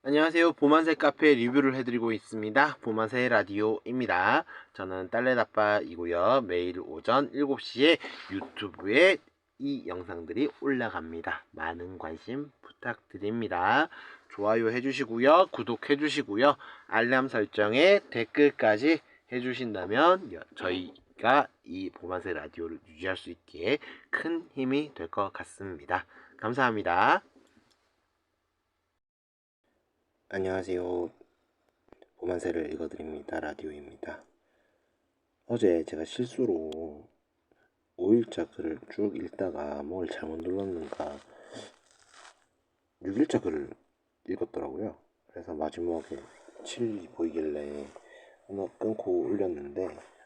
안녕하세요. 보만세 카페 리뷰를 해드리고 있습니다. 보만세 라디오입니다. 저는 딸내아빠이고요. 매일 오전 7시에 유튜브에 이 영상들이 올라갑니다. 많은 관심 부탁드립니다. 좋아요 해주시고요. 구독해주시고요. 알람 설정에 댓글까지 해주신다면 저희가 이 보만세 라디오를 유지할 수 있기에 큰 힘이 될 것 같습니다. 감사합니다. 안녕하세요. 보만세를 읽어드립니다. 라디오입니다. 어제 제가 실수로 5일자 글을 쭉 읽다가 뭘 잘못 눌렀는가 6일자 글을 읽었더라고요. 그래서 마지막에 7이 보이길래 하나 끊고 올렸는데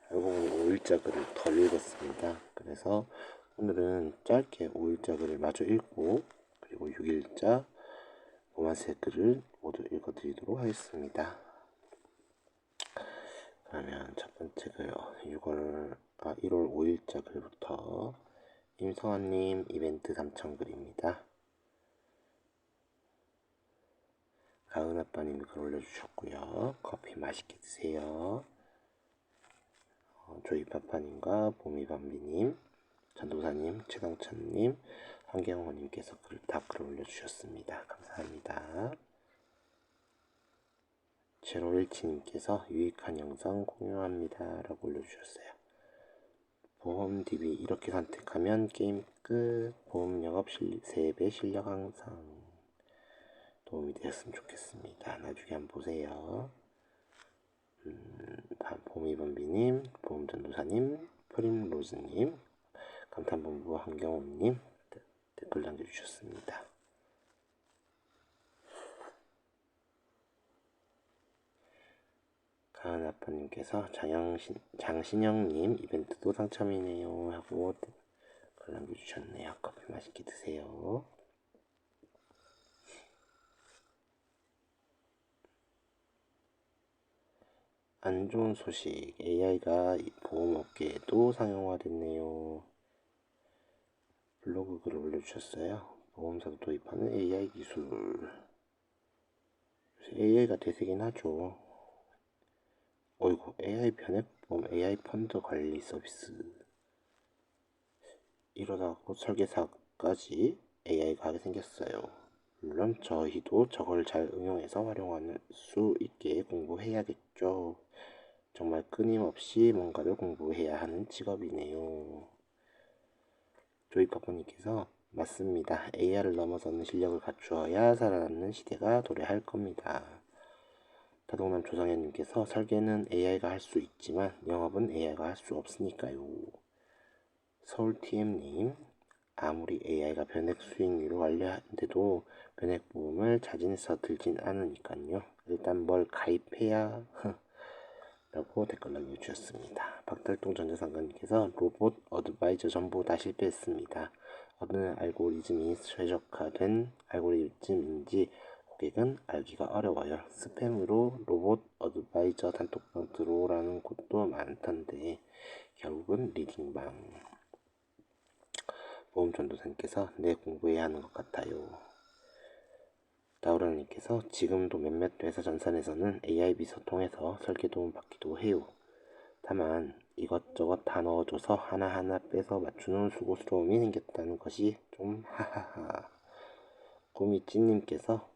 알고 보니 5일자 글을 덜 읽었습니다. 그래서 오늘은 짧게 5일자 글을 마저 읽고 그리고 6일자 보만세 글을 모두 읽어드리도록 하겠습니다. 그러면 첫 번째 글요. 1월 5일자 글부터 임성환님 이벤트 3천 글입니다. 가은아빠님이 글 올려주셨고요. 커피 맛있게 드세요. 조이파파님과 보미밤비님, 전도사님, 최강찬님, 한경호님께서 글 올려주셨습니다. 감사합니다. 제로일치님께서 유익한 영상 공유합니다 라고 올려주셨어요. 보험 DB 이렇게 선택하면 게임 끝. 보험 영업 3배 실력 항상. 도움이 되었으면 좋겠습니다. 나중에 한번 보세요. 보미범비님, 보험전도사님, 프림로즈님, 감탄본부 한경호님 댓글 남겨주셨습니다. 가은아빠님께서 장신영님 이벤트도 당첨이네요 하고 댓글 남겨주셨네요. 커피 맛있게 드세요. 안 좋은 소식, AI가 보험업계에도 상용화됐네요. 블로그 글을 올려주셨어요. 보험사도 도입하는 AI 기술. AI가 대세긴 하죠. 어이구, AI 변액보험, AI 펀드 관리 서비스. 이러다가 설계사까지 AI가 하게 생겼어요. 물론 저희도 저걸 잘 응용해서 활용할 수 있게 공부해야겠죠. 정말 끊임없이 뭔가를 공부해야 하는 직업이네요. 조이파파님께서 맞습니다. AI를 넘어서는 실력을 갖추어야 살아남는 시대가 도래할 겁니다. 다동남 조성현님께서 설계는 AI가 할 수 있지만 영업은 AI가 할 수 없으니까요. 서울TM님 아무리 AI가 변액 수익률을 관리하는데도 변액보험을 자진해서 들진 않으니까요. 일단 뭘 가입해야 라고 댓글 남겨주셨습니다. 박달동 전자상가님께서 로봇 어드바이저 전부 다 실패했습니다. 어느 알고리즘이 최적화된 알고리즘인지 고객은 알기가 어려워요. 스팸으로 로봇 어드바이저 단톡방 들어오라는 곳도 많던데 결국은 리딩방. 보험전도사님께서 내 공부해야 하는 것 같아요. 다우라님께서 지금도 몇몇 회사 전산에서는 AI 비서 통해서 설계 도움 받기도 해요. 다만 이것저것 다 넣어줘서 하나하나 빼서 맞추는 수고스러움이 생겼다는 것이 좀 하하하. 꾸미찌님께서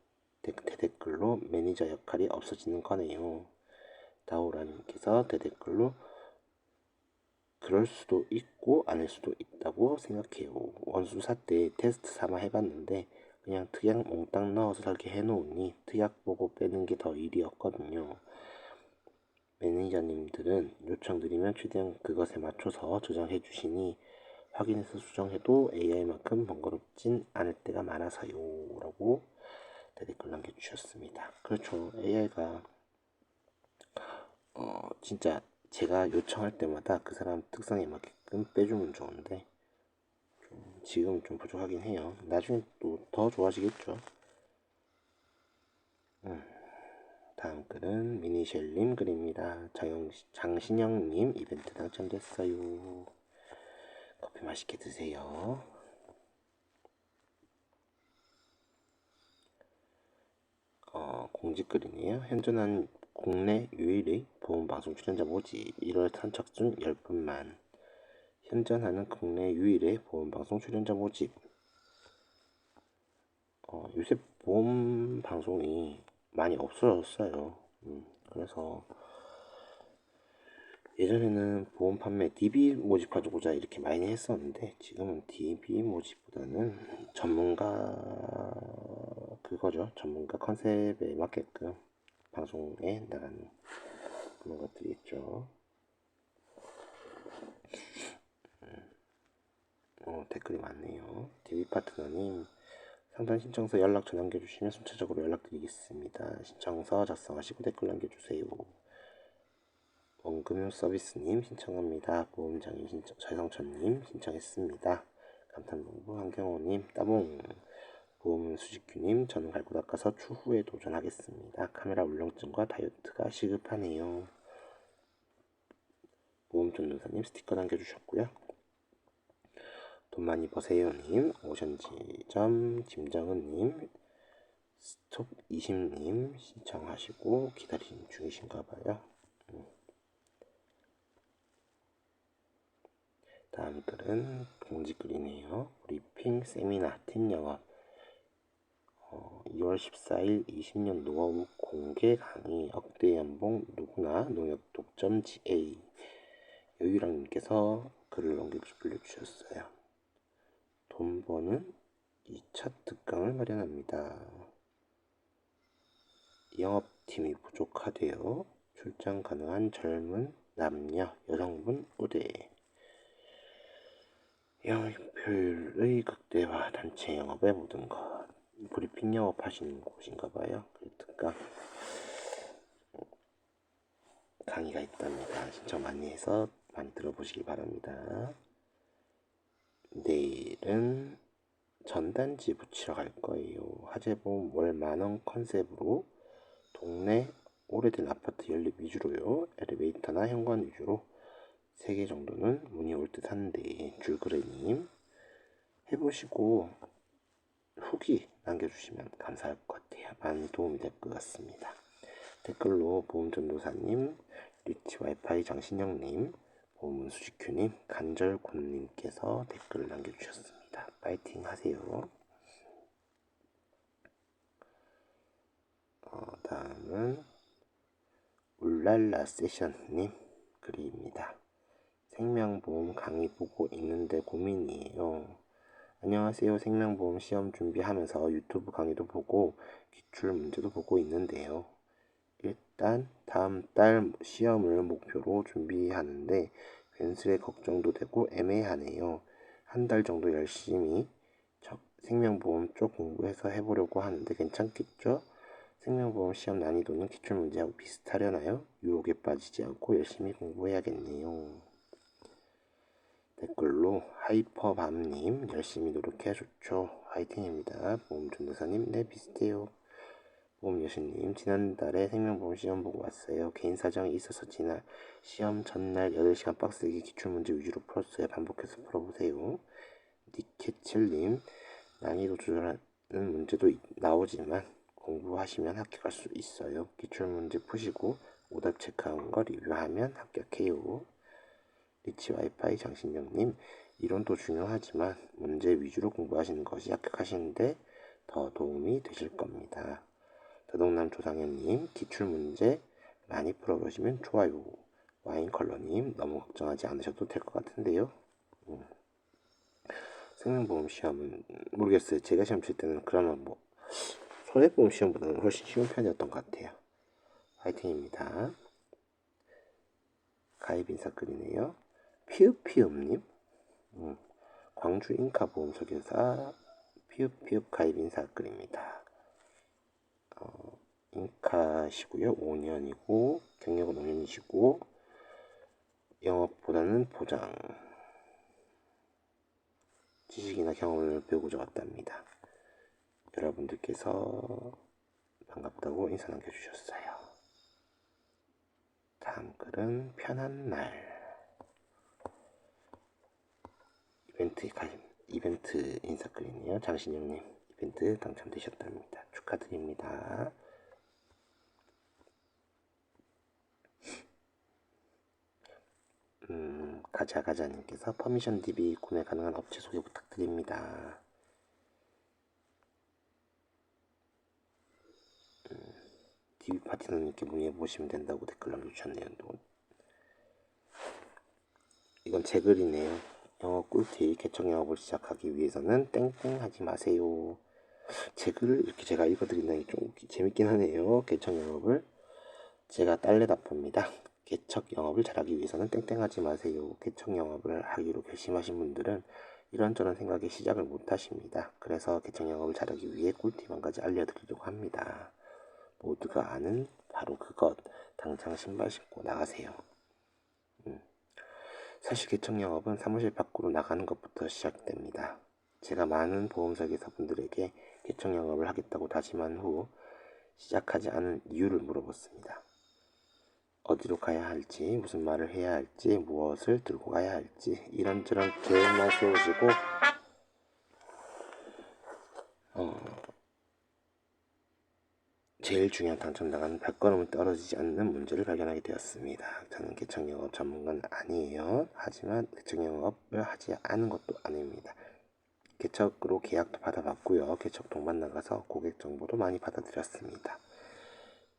대댓글로 매니저 역할이 없어지는 거네요. 다우라님께서 대댓글로 그럴 수도 있고 아닐 수도 있다고 생각해요. 원수사 때 테스트 삼아 해봤는데 그냥 특약 몽땅 넣어서 설계해 놓으니 특약 보고 빼는 게 더 일이었거든요. 매니저님들은 요청드리면 최대한 그것에 맞춰서 조정해 주시니 확인해서 수정해도 AI만큼 번거롭진 않을 때가 많아서요 라고 댓글 남겨주셨습니다. 그렇죠. AI가 진짜 제가 요청할 때마다 그 사람 특성에 맞게끔 빼주면 좋은데 지금 좀 부족하긴 해요. 나중에 또 더 좋아지겠죠. 다음 글은 미니쉘님 글입니다. 장신영님 이벤트 당첨됐어요. 커피 맛있게 드세요. 공지글이네요. 현존한 국내 유일의 보험방송 출연자 모집 1월 선착순 10분만. 현존하는 국내 유일의 보험방송 출연자 모집. 요새 보험방송이 많이 없어졌어요. 그래서 예전에는 보험 판매 DB 모집하고자 이렇게 많이 했었는데 지금은 DB 모집보다는 전문가 전문가 컨셉에 맞게끔 방송에 나가는 그런 것들이 있죠. 댓글이 많네요. DB 파트너님, 상담 신청서 연락처 남겨주시면 순차적으로 연락드리겠습니다. 신청서 작성하시고 댓글 남겨주세요. 원금융 서비스님 신청합니다. 보험장인 최성천님 신청했습니다. 감탄본부 한경호님 따봉. 보험은 수직규님 저는 갈고 닦아서 추후에 도전하겠습니다. 카메라 울렁증과 다이어트가 시급하네요. 보험 전도사님 스티커 남겨주셨고요. 돈 많이 버세요님, 오션지점 김정은님, 스톱 20님 신청하시고 기다리는 중이신가봐요. 다음 글은 공지글이네요. 브리핑 세미나 팀 영업 2월 14일 20년 노하우 공개 강의 억대 연봉 누구나 농협 독점 GA 여유랑님께서 글을 올려주셨어요. 돈 버는 2차 특강을 마련합니다. 영업팀이 부족하대요. 출장 가능한 젊은 남녀 여성분 우대. 영업효율의 극대화, 단체 영업의 모든 것. 브리핑 영업하시는 곳인가봐요. 특강 강의가 있답니다. 신청 많이 해서 많이 들어보시기 바랍니다. 내일은 전단지 붙이러 갈 거예요. 화재보험 월 만원 컨셉으로 동네 오래된 아파트 연립 위주로요. 엘리베이터나 현관 위주로 3개 정도는 문의 올 듯 한데 줄그레님 해보시고 후기 남겨주시면 감사할 것 같아요. 많이 도움이 될 것 같습니다. 댓글로 보험전도사님, 리치 와이파이 장신영님, 보험은 수직큐님, 간절군님께서 댓글을 남겨주셨습니다. 파이팅 하세요. 다음은 울랄라 세션님 글입니다. 생명보험 강의 보고 있는데 고민이에요. 안녕하세요. 생명보험 시험 준비하면서 유튜브 강의도 보고 기출 문제도 보고 있는데요. 일단 다음 달 시험을 목표로 준비하는데 괜스레 걱정도 되고 애매하네요. 한 달 정도 열심히 생명보험 쪽 공부해서 해보려고 하는데 괜찮겠죠? 생명보험 시험 난이도는 기출문제하고 비슷하려나요? 유혹에 빠지지 않고 열심히 공부해야겠네요. 댓글로 하이퍼밤님 열심히 노력해 좋죠. 화이팅입니다. 보험전도사님 네 비슷해요. 보험여신님 지난달에 생명보험 시험 보고 왔어요. 개인 사정이 있어서 지난 시험 전날 8시간 빡세게 기출문제 위주로 풀었어요. 반복해서 풀어보세요. 니케칠님 난이도 조절하는 문제도 나오지만 공부하시면 합격할 수 있어요. 기출문제 푸시고 오답 체크한 거 리뷰하면 합격해요. 리치 와이파이 장신영님 이론도 중요하지만 문제 위주로 공부하시는 것이 합격하시는데 더 도움이 되실 겁니다. 더동남 조상현님 기출문제 많이 풀어보시면 좋아요. 와인컬러님 너무 걱정하지 않으셔도 될 것 같은데요. 생명보험 시험은 모르겠어요. 제가 시험 칠 때는 그러면 손해보험 시험보다는 훨씬 쉬운 편이었던 것 같아요. 화이팅입니다. 가입 인사글이네요. 피읍피읍님 광주 인카보험 설계사 피읍피읍 가입 인사글입니다. 인카시고요. 5년이고 경력은 5년이시고 영업보다는 보장 지식이나 경험을 배우고자 왔답니다. 여러분들께서 반갑다고 인사 남겨주셨어요. 다음 글은 편한 날 이벤트 인사글이네요. 장신영님 이벤트 당첨되셨답니다. 축하드립니다. 가자가자님께서 퍼미션 DB 구매 가능한 업체 소개 부탁드립니다. DB 파트너님께 문의해 보시면 된다고 댓글 남겨주셨네요. 이건 제 글이네요. 영어 꿀팁, 개척 영업을 시작하기 위해서는 땡땡 하지 마세요. 제 글을 이렇게 제가 읽어드린다니 좀 재밌긴 하네요. 개척 영업을 제가 딸내답합니다. 개척 영업을 잘하기 위해서는 땡땡하지 마세요. 개척 영업을 하기로 결심하신 분들은 이런저런 생각에 시작을 못 하십니다. 그래서 개척 영업을 잘하기 위해 꿀팁 한 가지 알려드리려고 합니다. 모두가 아는 바로 그것. 당장 신발 신고 나가세요. 사실 개척 영업은 사무실 밖으로 나가는 것부터 시작됩니다. 제가 많은 보험 설계사분들에게 개척 영업을 하겠다고 다짐한 후 시작하지 않은 이유를 물어봤습니다. 어디로 가야 할지, 무슨 말을 해야 할지, 무엇을 들고 가야 할지 이런저런 계획만 세우시고 제일 중요한 당첨당하는 발걸음을 떨어지지 않는 문제를 발견하게 되었습니다. 저는 개척 영업 전문가는 아니에요. 하지만 개척 영업을 하지 않은 것도 아닙니다. 개척으로 계약도 받아봤고요. 개척 동반 나가서 고객 정보도 많이 받아들였습니다.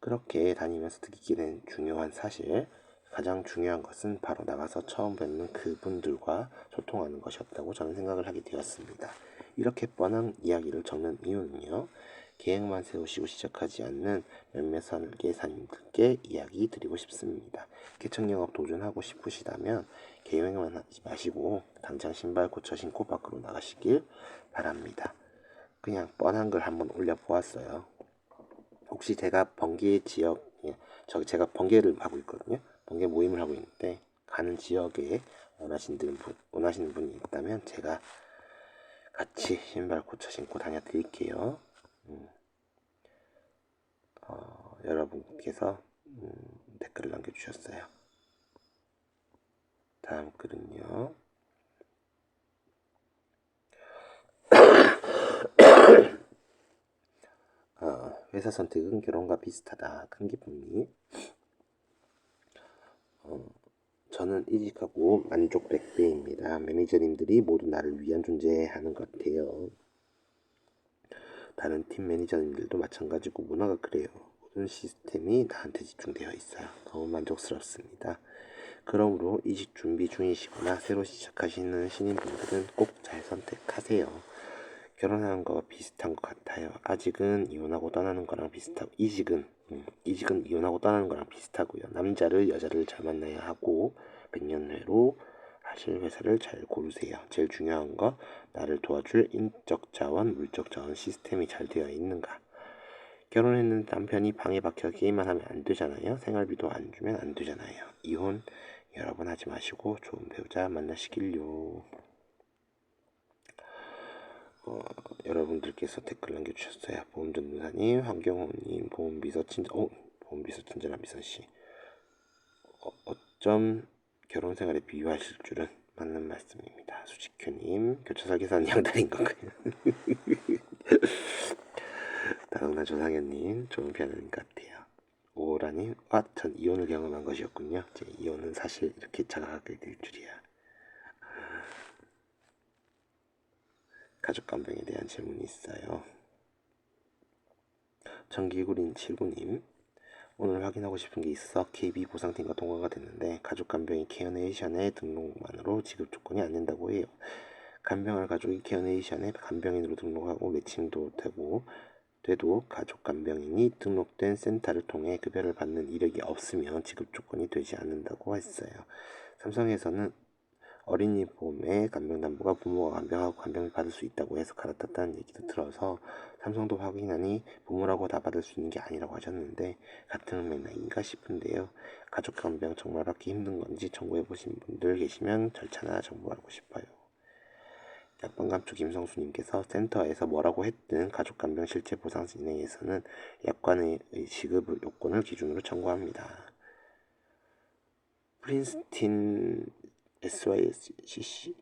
그렇게 다니면서 느끼게 된 중요한 사실, 가장 중요한 것은 바로 나가서 처음 뵙는 그분들과 소통하는 것이었다고 저는 생각을 하게 되었습니다. 이렇게 뻔한 이야기를 적는 이유는요. 계획만 세우시고 시작하지 않는 몇몇 설계사님들께 이야기 드리고 싶습니다. 개척 영업 도전하고 싶으시다면 계획만 하지 마시고 당장 신발 고쳐 신고 밖으로 나가시길 바랍니다. 그냥 뻔한 걸 한번 올려보았어요. 혹시 제가 번개 지역, 제가 번개를 하고 있거든요. 번개 모임을 하고 있는데 가는 지역에 원하시는 분이 있다면 제가 같이 신발 고쳐 신고 다녀 드릴게요. 여러분께서 댓글을 남겨주셨어요. 다음 글은요. 회사 선택은 결혼과 비슷하다. 큰 기쁨이. 저는 이직하고 만족 100배입니다. 매니저님들이 모두 나를 위한 존재하는 것 같아요. 다른 팀 매니저님들도 마찬가지고 문화가 그래요. 모든 시스템이 나한테 집중되어 있어요. 너무 만족스럽습니다. 그러므로 이직 준비 중이시거나 새로 시작하시는 신인분들은 꼭 잘 선택하세요. 결혼하는 거 비슷한 것 같아요. 아직은 이혼하고 떠나는 거랑 비슷하고 이직은 이혼하고 떠나는 거랑 비슷하고요. 남자를 여자를 잘 만나야 하고 100년 후로 하실 회사를 잘 고르세요. 제일 중요한 거 나를 도와줄 인적 자원, 물적 자원 시스템이 잘 되어 있는가. 결혼했는데 남편이 방에 박혀 게임만 하면 안 되잖아요. 생활비도 안 주면 안 되잖아요. 이혼 여러 번 하지 마시고 좋은 배우자 만나시길요. 여러분들께서 댓글 남겨주셨어요. 보험전도사님, 황경호님, 보험비서 친절한 미선씨. 어쩜 결혼생활에 비유하실 줄은 맞는 말씀입니다. 수직큐님, 교차설계사는 양다리인 건가요? 다성난 조상현님, 좋은 편인 것 같아요. 오라님, 전 이혼을 경험한 것이었군요. 제 이혼은 사실 이렇게 자각하게 될 줄이야. 가족간병에 대한 질문이 있어요. 전기구린 7구님, 오늘 확인하고 싶은 게 있어 KB 보상팀과 통화가 됐는데 가족간병이 케어네이션에 등록만으로 지급 조건이 안 된다고 해요. 간병할 가족이 케어네이션에 간병인으로 등록하고 매칭도 돼도 가족간병인이 등록된 센터를 통해 급여를 받는 이력이 없으면 지급 조건이 되지 않는다고 했어요. 삼성에서는 어린이 보험에 간병담보가 부모가 간병하고 간병을 받을 수 있다고 해서 갈아탔다는 얘기도 들어서 삼성도 확인하니 부모라고 다 받을 수 있는 게 아니라고 하셨는데 같은 맥락인가 싶은데요. 가족 간병 정말 받기 힘든 건지 청구해보신 분들 계시면 절차나 정보 알고 싶어요. 약관감초 김성수님께서 센터에서 뭐라고 했든 가족 간병 실제 보상 진행에서는 약관의 지급 요건을 기준으로 청구합니다. 프린스틴 SYCC?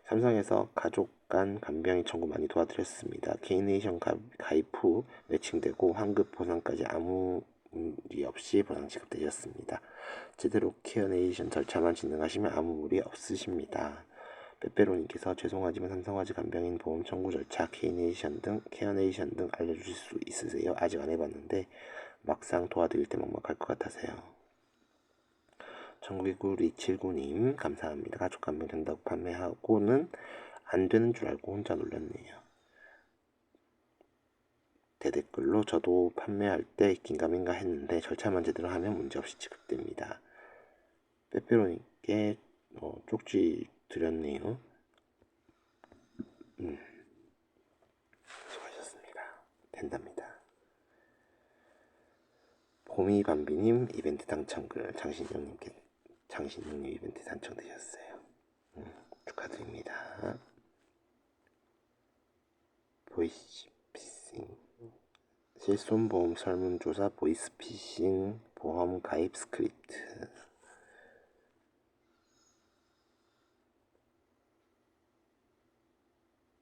삼성에서 가족 간 간병인 청구 많이 도와드렸습니다. 케이네이션 가입 후 매칭되고 환급 보상까지 아무 무리 없이 보상 지급되셨습니다. 제대로 케어네이션 절차만 진행하시면 아무 무리 없으십니다. 빼빼로님께서 죄송하지만 삼성화재 간병인 보험 청구 절차, 케어네이션 등 알려주실 수 있으세요? 아직 안 해봤는데 막상 도와드릴 때 막막할 것 같아서요. 1929-279님 감사합니다. 가족 간병 된다고 판매하고는 안 되는 줄 알고 혼자 놀랐네요. 대댓글로 저도 판매할 때 긴가민가 했는데 절차만 제대로 하면 문제없이 지급됩니다. 빼빼로님께 쪽지 드렸네요. 수고하셨습니다. 된답니다. 봄이밤비님 이벤트 당첨글 장신영님 이벤트 당첨되셨어요. 축하드립니다. 보이스피싱 실손보험 설문조사 보이스피싱 보험 가입 스크립트.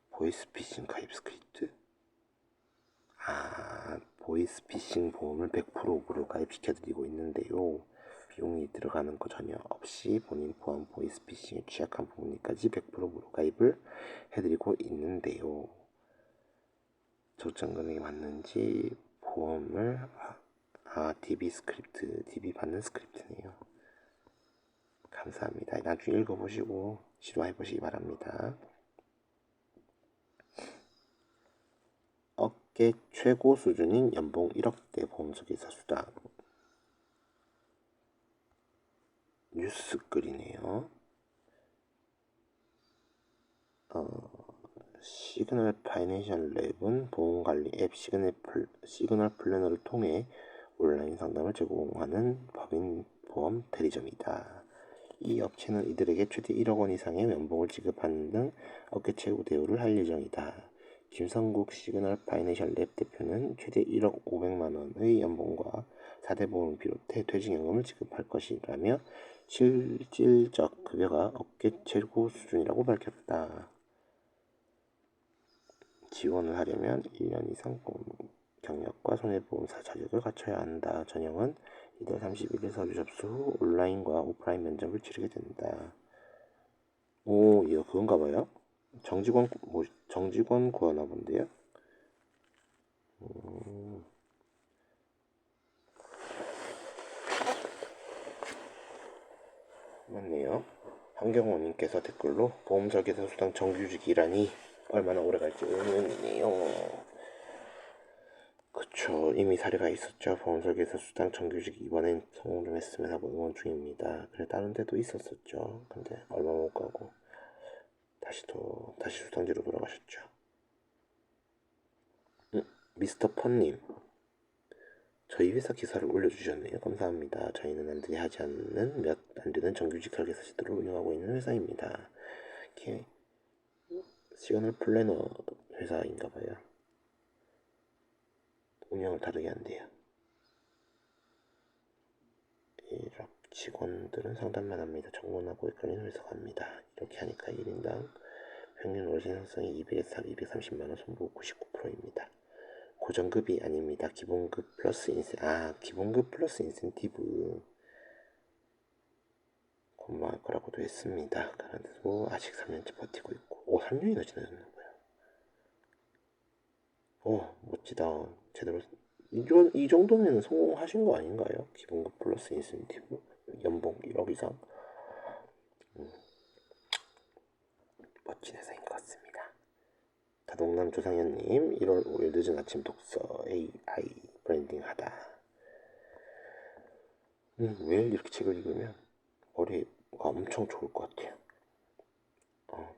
보이스피싱 가입 스크립트? 보이스피싱 보험을 100%로 가입시켜드리고 있는데요. 비용이 들어가는 거 전혀 없이 본인 포함 보이스피싱에 취약한 부분까지 100%로 가입을 해드리고 있는데요. 적정 금액이 맞는지 보험을 DB 스크립트, DB 받는 스크립트네요. 감사합니다. 나중에 읽어보시고 시도해보시기 바랍니다. 업계 최고 수준인 연봉 1억대 보험속에서 수당. 뉴스글이네요. 시그널 파이낸셜 랩은 보험관리 앱 시그널 플래너를 통해 온라인 상담을 제공하는 법인 보험 대리점이다. 이 업체는 이들에게 최대 1억 원 이상의 연봉을 지급하는 등 업계 최고 대우를 할 예정이다. 김성국 시그널 파이낸셜 랩 대표는 최대 1억 500만 원의 연봉과 4대 보험을 비롯해 퇴직연금을 지급할 것이라며 실질적 급여가 업계 최고 수준이라고 밝혔다. 지원을 하려면 1년 이상 보험 경력과 손해보험사 자격을 갖춰야 한다. 전형은 이달 30일에 서류 접수 후 온라인과 오프라인 면접을 치르게 된다. 이거 그건가 봐요. 정직원 구하나 본데요. 맞네요. 한경호님께서 댓글로 보험 설계사 수당 정규직이라니 얼마나 오래 갈지 의문이네요. 그쵸, 이미 사례가 있었죠. 보험 설계사 수당 정규직 이번엔 성공 좀 했으면 하고 응원 중입니다. 그래 다른 데도 있었었죠. 근데 얼마 못 가고 다시 수당제로 돌아가셨죠. 미스터 펀님, 저희 회사 기사를 올려주셨네요. 감사합니다. 저희는 남들이 하지 않는 몇 안 되는 정규직 설계사 시도를 운영하고 있는 회사입니다. 시그널 플래너 회사인가봐요. 운영을 다르게 한대요. 이렇게 직원들은 상담만 합니다. 정론하고 헷갈리는 회사가 합니다. 이렇게 하니까 1인당 평균 월 생산성이 230만원, 손보 99%입니다. 고정급이 아닙니다. 기본급 플러스 기본급 플러스 인센티브 근무할 거라고도 했습니다. 그런데도 아직 3년째 버티고 있고 3년이나 지나셨나봐요. 멋지다. 제대로 이 정도면 성공하신 거 아닌가요? 기본급 플러스 인센티브 연봉 1억 이상. 멋진 회사인 것 같습니다. 다동남 조상현님 1월 5일 늦은 아침 독서 AI 브랜딩하다. 매일 이렇게 책을 읽으면 머리가 엄청 좋을 것 같아요.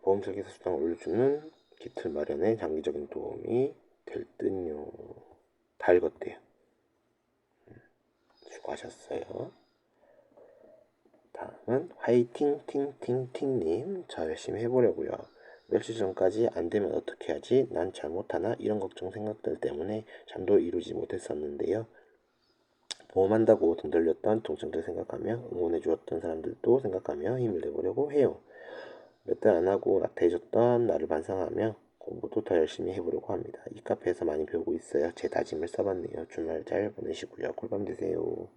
보험 설계사 수당을 올려주는 기틀 마련에 장기적인 도움이 될 듯요. 다 읽었대요. 수고하셨어요. 다음은 화이팅 팅팅팅님, 저 열심히 해보려고요. 며칠 전까지 안 되면 어떻게 하지? 난 잘못하나? 이런 걱정 생각들 때문에 잠도 이루지 못했었는데요. 보험한다고 돈 돌렸던 동생들 생각하며 응원해 주었던 사람들도 생각하며 힘을 내보려고 해요. 몇 달 안 하고 나태해졌던 나를 반성하며 공부도 더 열심히 해보려고 합니다. 이 카페에서 많이 배우고 있어요. 제 다짐을 써봤네요. 주말 잘 보내시고요. 꿀밤 되세요.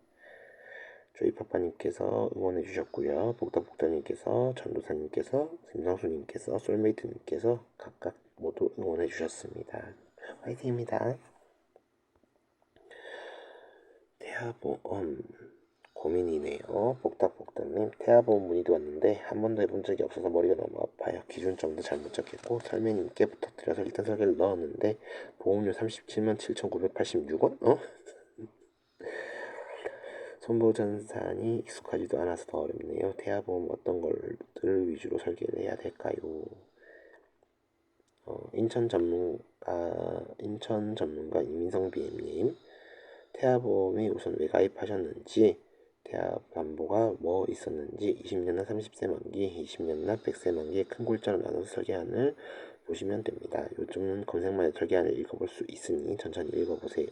조이파파님께서 응원해 주셨고요. 복덕복덕님께서, 전도사님께서, 김성수님께서, 솔메이트님께서 각각 모두 응원해 주셨습니다. 화이팅입니다. 태아보험 고민이네요. 복덕복덕님, 태아보험 문의도 왔는데 한 번도 해본 적이 없어서 머리가 너무 아파요. 기준점도 잘못 적겠고 설매님께 부탁드려서 일단 설계를 넣었는데 보험료 37만 7,986원? 손보전산이 익숙하지도 않아서 더 어렵네요. 태아보험 어떤 것들 위주로 설계를 해야 될까요? 인천 전문가 이민성 BM님, 태아보험에 우선 왜 가입하셨는지, 태아담보가 뭐 있었는지, 20년나 30세 만기, 20년나 100세 만기의 큰 글자로 나눠서 설계안을 보시면 됩니다. 요즘은 검색만 해도 설계안을 읽어볼 수 있으니 천천히 읽어보세요.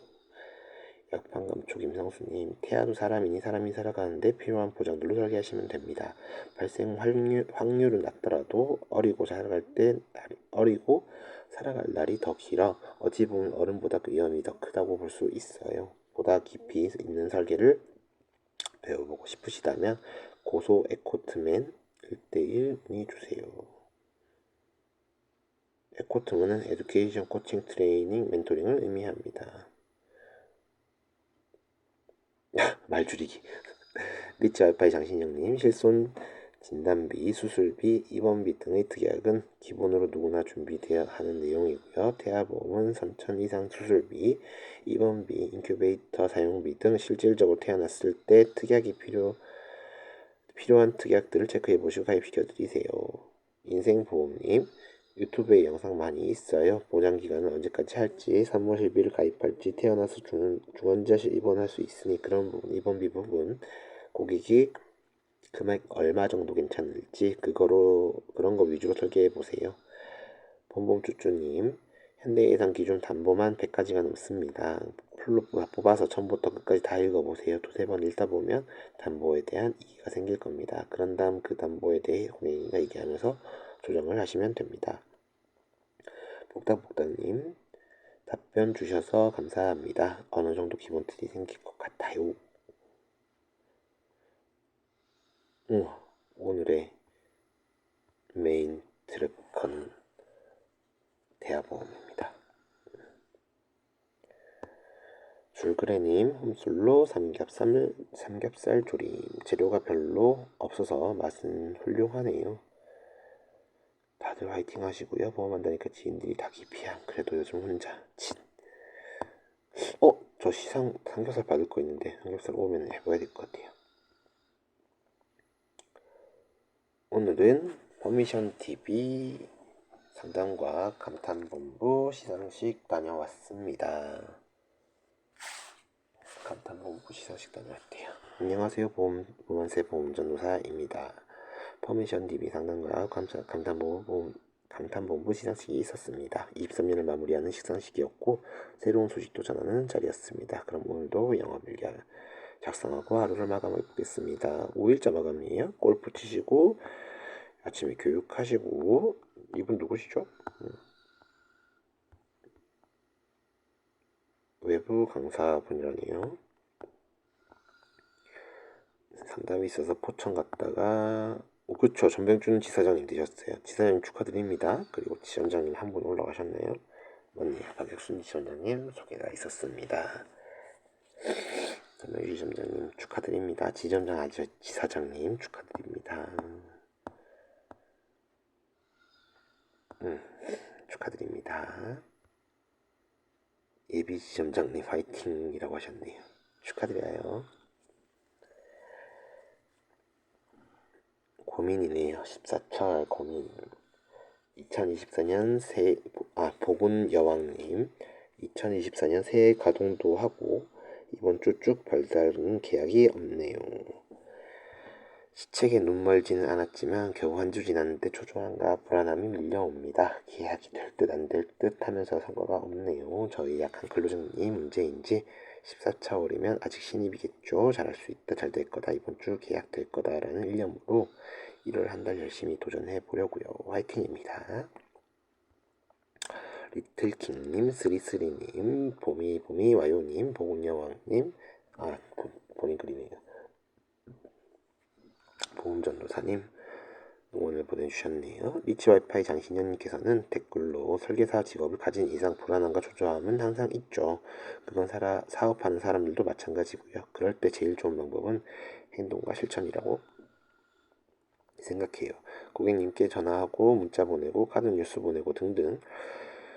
약판감촉 임성수님, 태아도 사람이니 사람이 살아가는데 필요한 보장들로 설계하시면 됩니다. 발생 확률은 낮더라도 어리고 살아갈 날이 더 길어 어찌 보면 어른보다 그 위험이 더 크다고 볼 수 있어요. 보다 깊이 있는 설계를 배워보고 싶으시다면 고소 에코트맨 1대1 문의 주세요. 에코트맨은 에듀케이션 코칭 트레이닝 멘토링을 의미합니다. 말 줄이기. 리치 알파의 장신영님, 실손 진단비, 수술비, 입원비 등의 특약은 기본으로 누구나 준비되어 하는 내용이고요. 태아보험은 선천 이상 수술비, 입원비, 인큐베이터 사용비 등 실질적으로 태어났을 때 특약이 필요한 특약들을 체크해 보시고 가입시켜드리세요. 인생보험님, 유튜브에 영상 많이 있어요. 보장기간은 언제까지 할지, 산모실비를 가입할지, 태어나서 중환자실 입원할 수 있으니 그런 부분, 입원비 부분, 고객이 금액 얼마 정도 괜찮을지 그런 거 위주로 설계해 보세요. 봄봄쭈쭈님, 현대예상 기준 담보만 100가지가 넘습니다. 풀로 뽑아서 처음부터 끝까지 다 읽어보세요. 두세 번 읽다 보면 담보에 대한 이해가 생길 겁니다. 그런 다음 그 담보에 대해 고객이 얘기하면서 조정을 하시면 됩니다. 복닥복닥님, 답변 주셔서 감사합니다. 어느 정도 기본 틀이 생길 것 같아요. 오늘의 메인 트랙커는 대화보험입니다. 줄그레님, 홈술로 삼겹살 조림. 재료가 별로 없어서 맛은 훌륭하네요. 다들 화이팅 하시고요. 보험한다니까 지인들이 다 기피함. 그래도 요즘 혼자 저 삼겹살 받을 거 있는데 삼겹살 오면 해봐야 될 것 같아요. 오늘은 퍼미션TV 상담과 감탄본부 시상식 다녀왔습니다. 감탄본부 시상식 다녀왔대요. 안녕하세요. 보험세 보험전도사입니다. 퍼미션TV 상담과 감탄본부 시상식이 있었습니다. 23년을 마무리하는 시상식이었고 새로운 소식도 전하는 자리였습니다. 그럼 오늘도 영업일기 작성하고 하루를 마감해 보겠습니다. 5일자 마감이에요. 골프 치시고 아침에 교육하시고 이분 누구시죠? 외부 강사분이라네요. 상담이 있어서 포천 갔다가 그쵸, 전병준 지사장님 되셨어요. 지사장님 축하드립니다. 그리고 지점장님 한 분 올라가셨네요. 맞네요. 박혁순 지점장님 소개가 있었습니다. 전병준 지점장님 축하드립니다. 지점장 아니죠, 지사장님 축하드립니다. 축하드립니다. 예비 지점장님 화이팅이라고 하셨네요. 축하드려요. 고민이네요. 14철 고민. 2024년 복운 여왕님, 2024년 새해 가동도 하고 이번 주 쭉 별다른 계약이 없네요. 시책에 눈멀지는 않았지만 겨우 한 주 지났는데 초조함과 불안함이 밀려옵니다. 계약이 될 듯 안 될 듯 하면서 성과가 없네요. 저희 약한 근로자님 문제인지 14차월이면 아직 신입이겠죠. 잘할 수 있다, 잘 될 거다, 이번 주 계약 될 거다 라는 일념으로 1월 한 달 열심히 도전해 보려고요. 화이팅입니다. 리틀킹님, 쓰리쓰리님, 봄이 와요님, 보군여왕님, 본인 글이네요. 보험전도사님 응원을 보내주셨네요. 리치 와이파이 장신현님께서는 댓글로 설계사 직업을 가진 이상 불안함과 초조함은 항상 있죠. 그건 사업하는 사람들도 마찬가지고요. 그럴 때 제일 좋은 방법은 행동과 실천이라고 생각해요. 고객님께 전화하고 문자 보내고 카드 뉴스 보내고 등등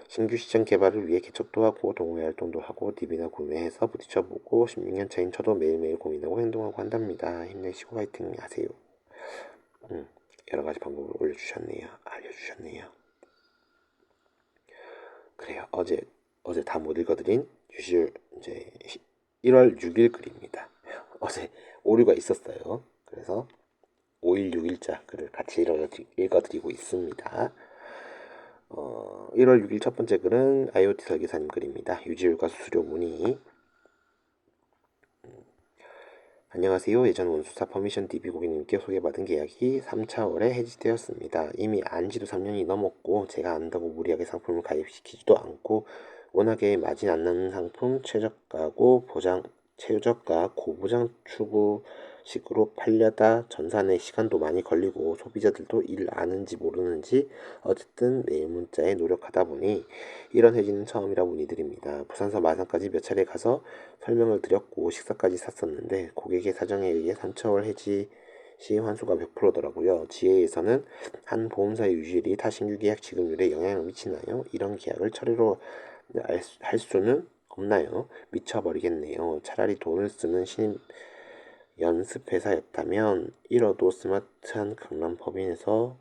신규 시장 개발을 위해 개척도 하고 동호회 활동도 하고 DB나 구매해서 부딪혀보고 16년 차인 저도 매일매일 고민하고 행동하고 한답니다. 힘내시고 화이팅 하세요. 여러 가지 방법을 알려주셨네요. 그래요. 어제 다 못 읽어드린 유실 이제 1월 6일 글입니다. 어제 오류가 있었어요. 그래서 5일 6일자 글을 같이 읽어드리고 있습니다. 1월 6일 첫 번째 글은 IoT 설계사님 글입니다. 유지율과 수수료 문의. 안녕하세요. 예전 원수사 퍼미션 DB 고객님께 소개받은 계약이 3차월에 해지되었습니다. 이미 안지도 3년이 넘었고 제가 안다고 무리하게 상품을 가입시키지도 않고 워낙에 마진 안 나는 상품 최저가 고보장 추구식으로 팔려다 전산에 시간도 많이 걸리고 소비자들도 일 아는지 모르는지 어쨌든 매일 문자에 노력하다 보니 이런 해지는 처음이라 문의드립니다. 부산서 마산까지 몇 차례 가서 설명을 드렸고 식사까지 샀었는데 고객의 사정에 의해 3차월 해지 시 환수가 100%더라고요. 지혜에서는 한 보험사의 유지일이 타 신규 계약 지급률에 영향을 미치나요? 이런 계약을 철회로 할 수는 없나요? 미쳐버리겠네요. 차라리 돈을 쓰는 신입 연습회사였다면 잃어도 스마트한 강남 법인에서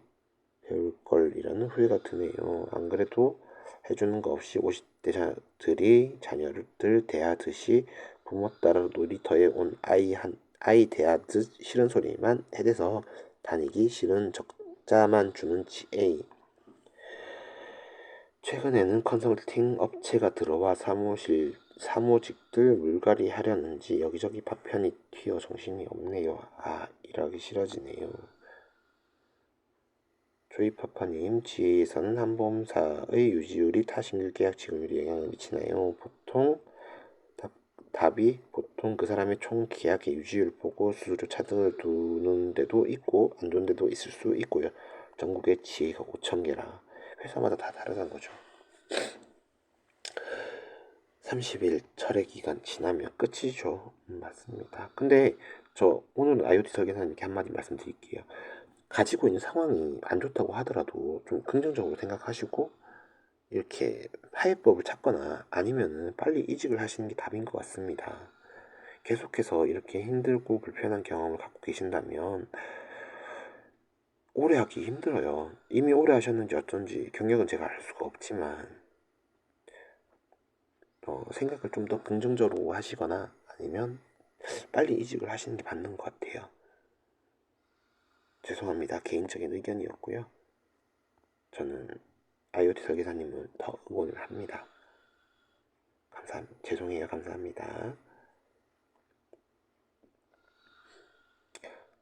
배울 걸이라는 후회가 드네요. 안 그래도 해주는 거 없이 50대들이 자녀들 대하듯이 부모 따라 놀이터에 온 아이 대하듯 싫은 소리만 해대서 다니기 싫은 적자만 주는 GA. 최근에는 컨설팅 업체가 들어와 사무직들 물갈이 하려는지 여기저기 파편이 튀어 정신이 없네요. 일하기 싫어지네요. 조이파파님, GA에서는 한 보험사의 유지율이 타 신규 계약 지급률에 영향을 미치나요? 답이 보통 그 사람의 총 계약의 유지율 보고 수수료 차등을 두는 데도 있고 안 두는 데도 있을 수 있고요. 전국에 GA가 5,000개라 회사마다 다 다르다는 거죠. 30일 철회 기간 지나면 끝이죠. 맞습니다. 근데 저 오늘 IoT 설계사님께 한마디 말씀드릴게요. 가지고 있는 상황이 안 좋다고 하더라도 좀 긍정적으로 생각하시고 이렇게 타협법을 찾거나 아니면은 빨리 이직을 하시는 게 답인 것 같습니다. 계속해서 이렇게 힘들고 불편한 경험을 갖고 계신다면 오래 하기 힘들어요. 이미 오래 하셨는지 어쩐지 경력은 제가 알 수가 없지만 생각을 좀 더 긍정적으로 하시거나 아니면 빨리 이직을 하시는 게 맞는 것 같아요. 죄송합니다. 개인적인 의견이었고요. 저는 IoT 설계사님을 더 응원을 합니다. 죄송해요. 감사합니다.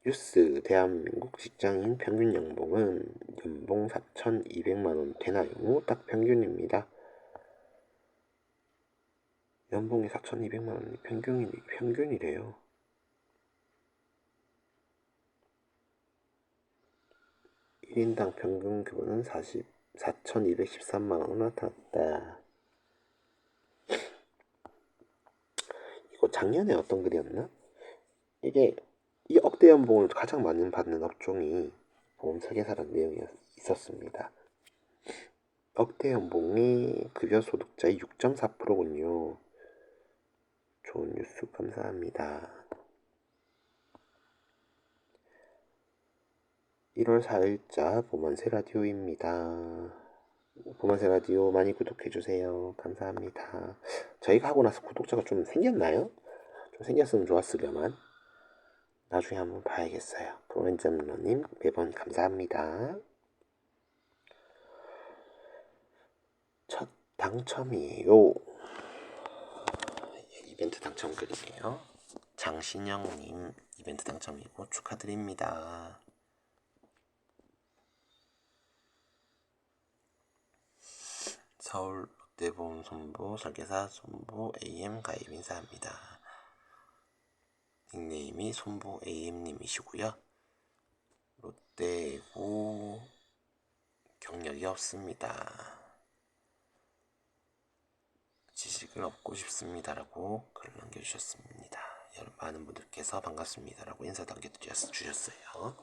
뉴스 대한민국 직장인 평균 연봉은 연봉 4,200만원 되나요? 딱 평균입니다. 연봉이 4,200만원이 평균이래요. 일인당 평균 급여는 4,213만원으로 나타났다. 이거 작년에 어떤 글이었나? 이게 이 억대 연봉을 가장 많이 받는 업종이 보험 설계사라는 내용이 있었습니다. 억대 연봉이 급여 소득자의 6.4%군요. 좋은 뉴스 감사합니다. 1월 4일자 보만세 라디오입니다. 보만세 라디오 많이 구독해주세요. 감사합니다. 저희가 하고 나서 구독자가 좀 생겼나요? 좀 생겼으면 좋았으려만 나중에 한번 봐야겠어요. 브로엔점러님 매번 감사합니다. 첫 당첨이에요. 이벤트 당첨글이네요. 장신영님 이벤트 당첨이고 축하드립니다. 서울 롯데보험 손보 설계사 손보 AM 가입 인사합니다. 닉네임이 손보 AM님이시고요. 롯데고 경력이 없습니다. 지식을 얻고 싶습니다라고 글을 남겨주셨습니다. 많은 분들께서 반갑습니다라고 인사 남겨주셨어요.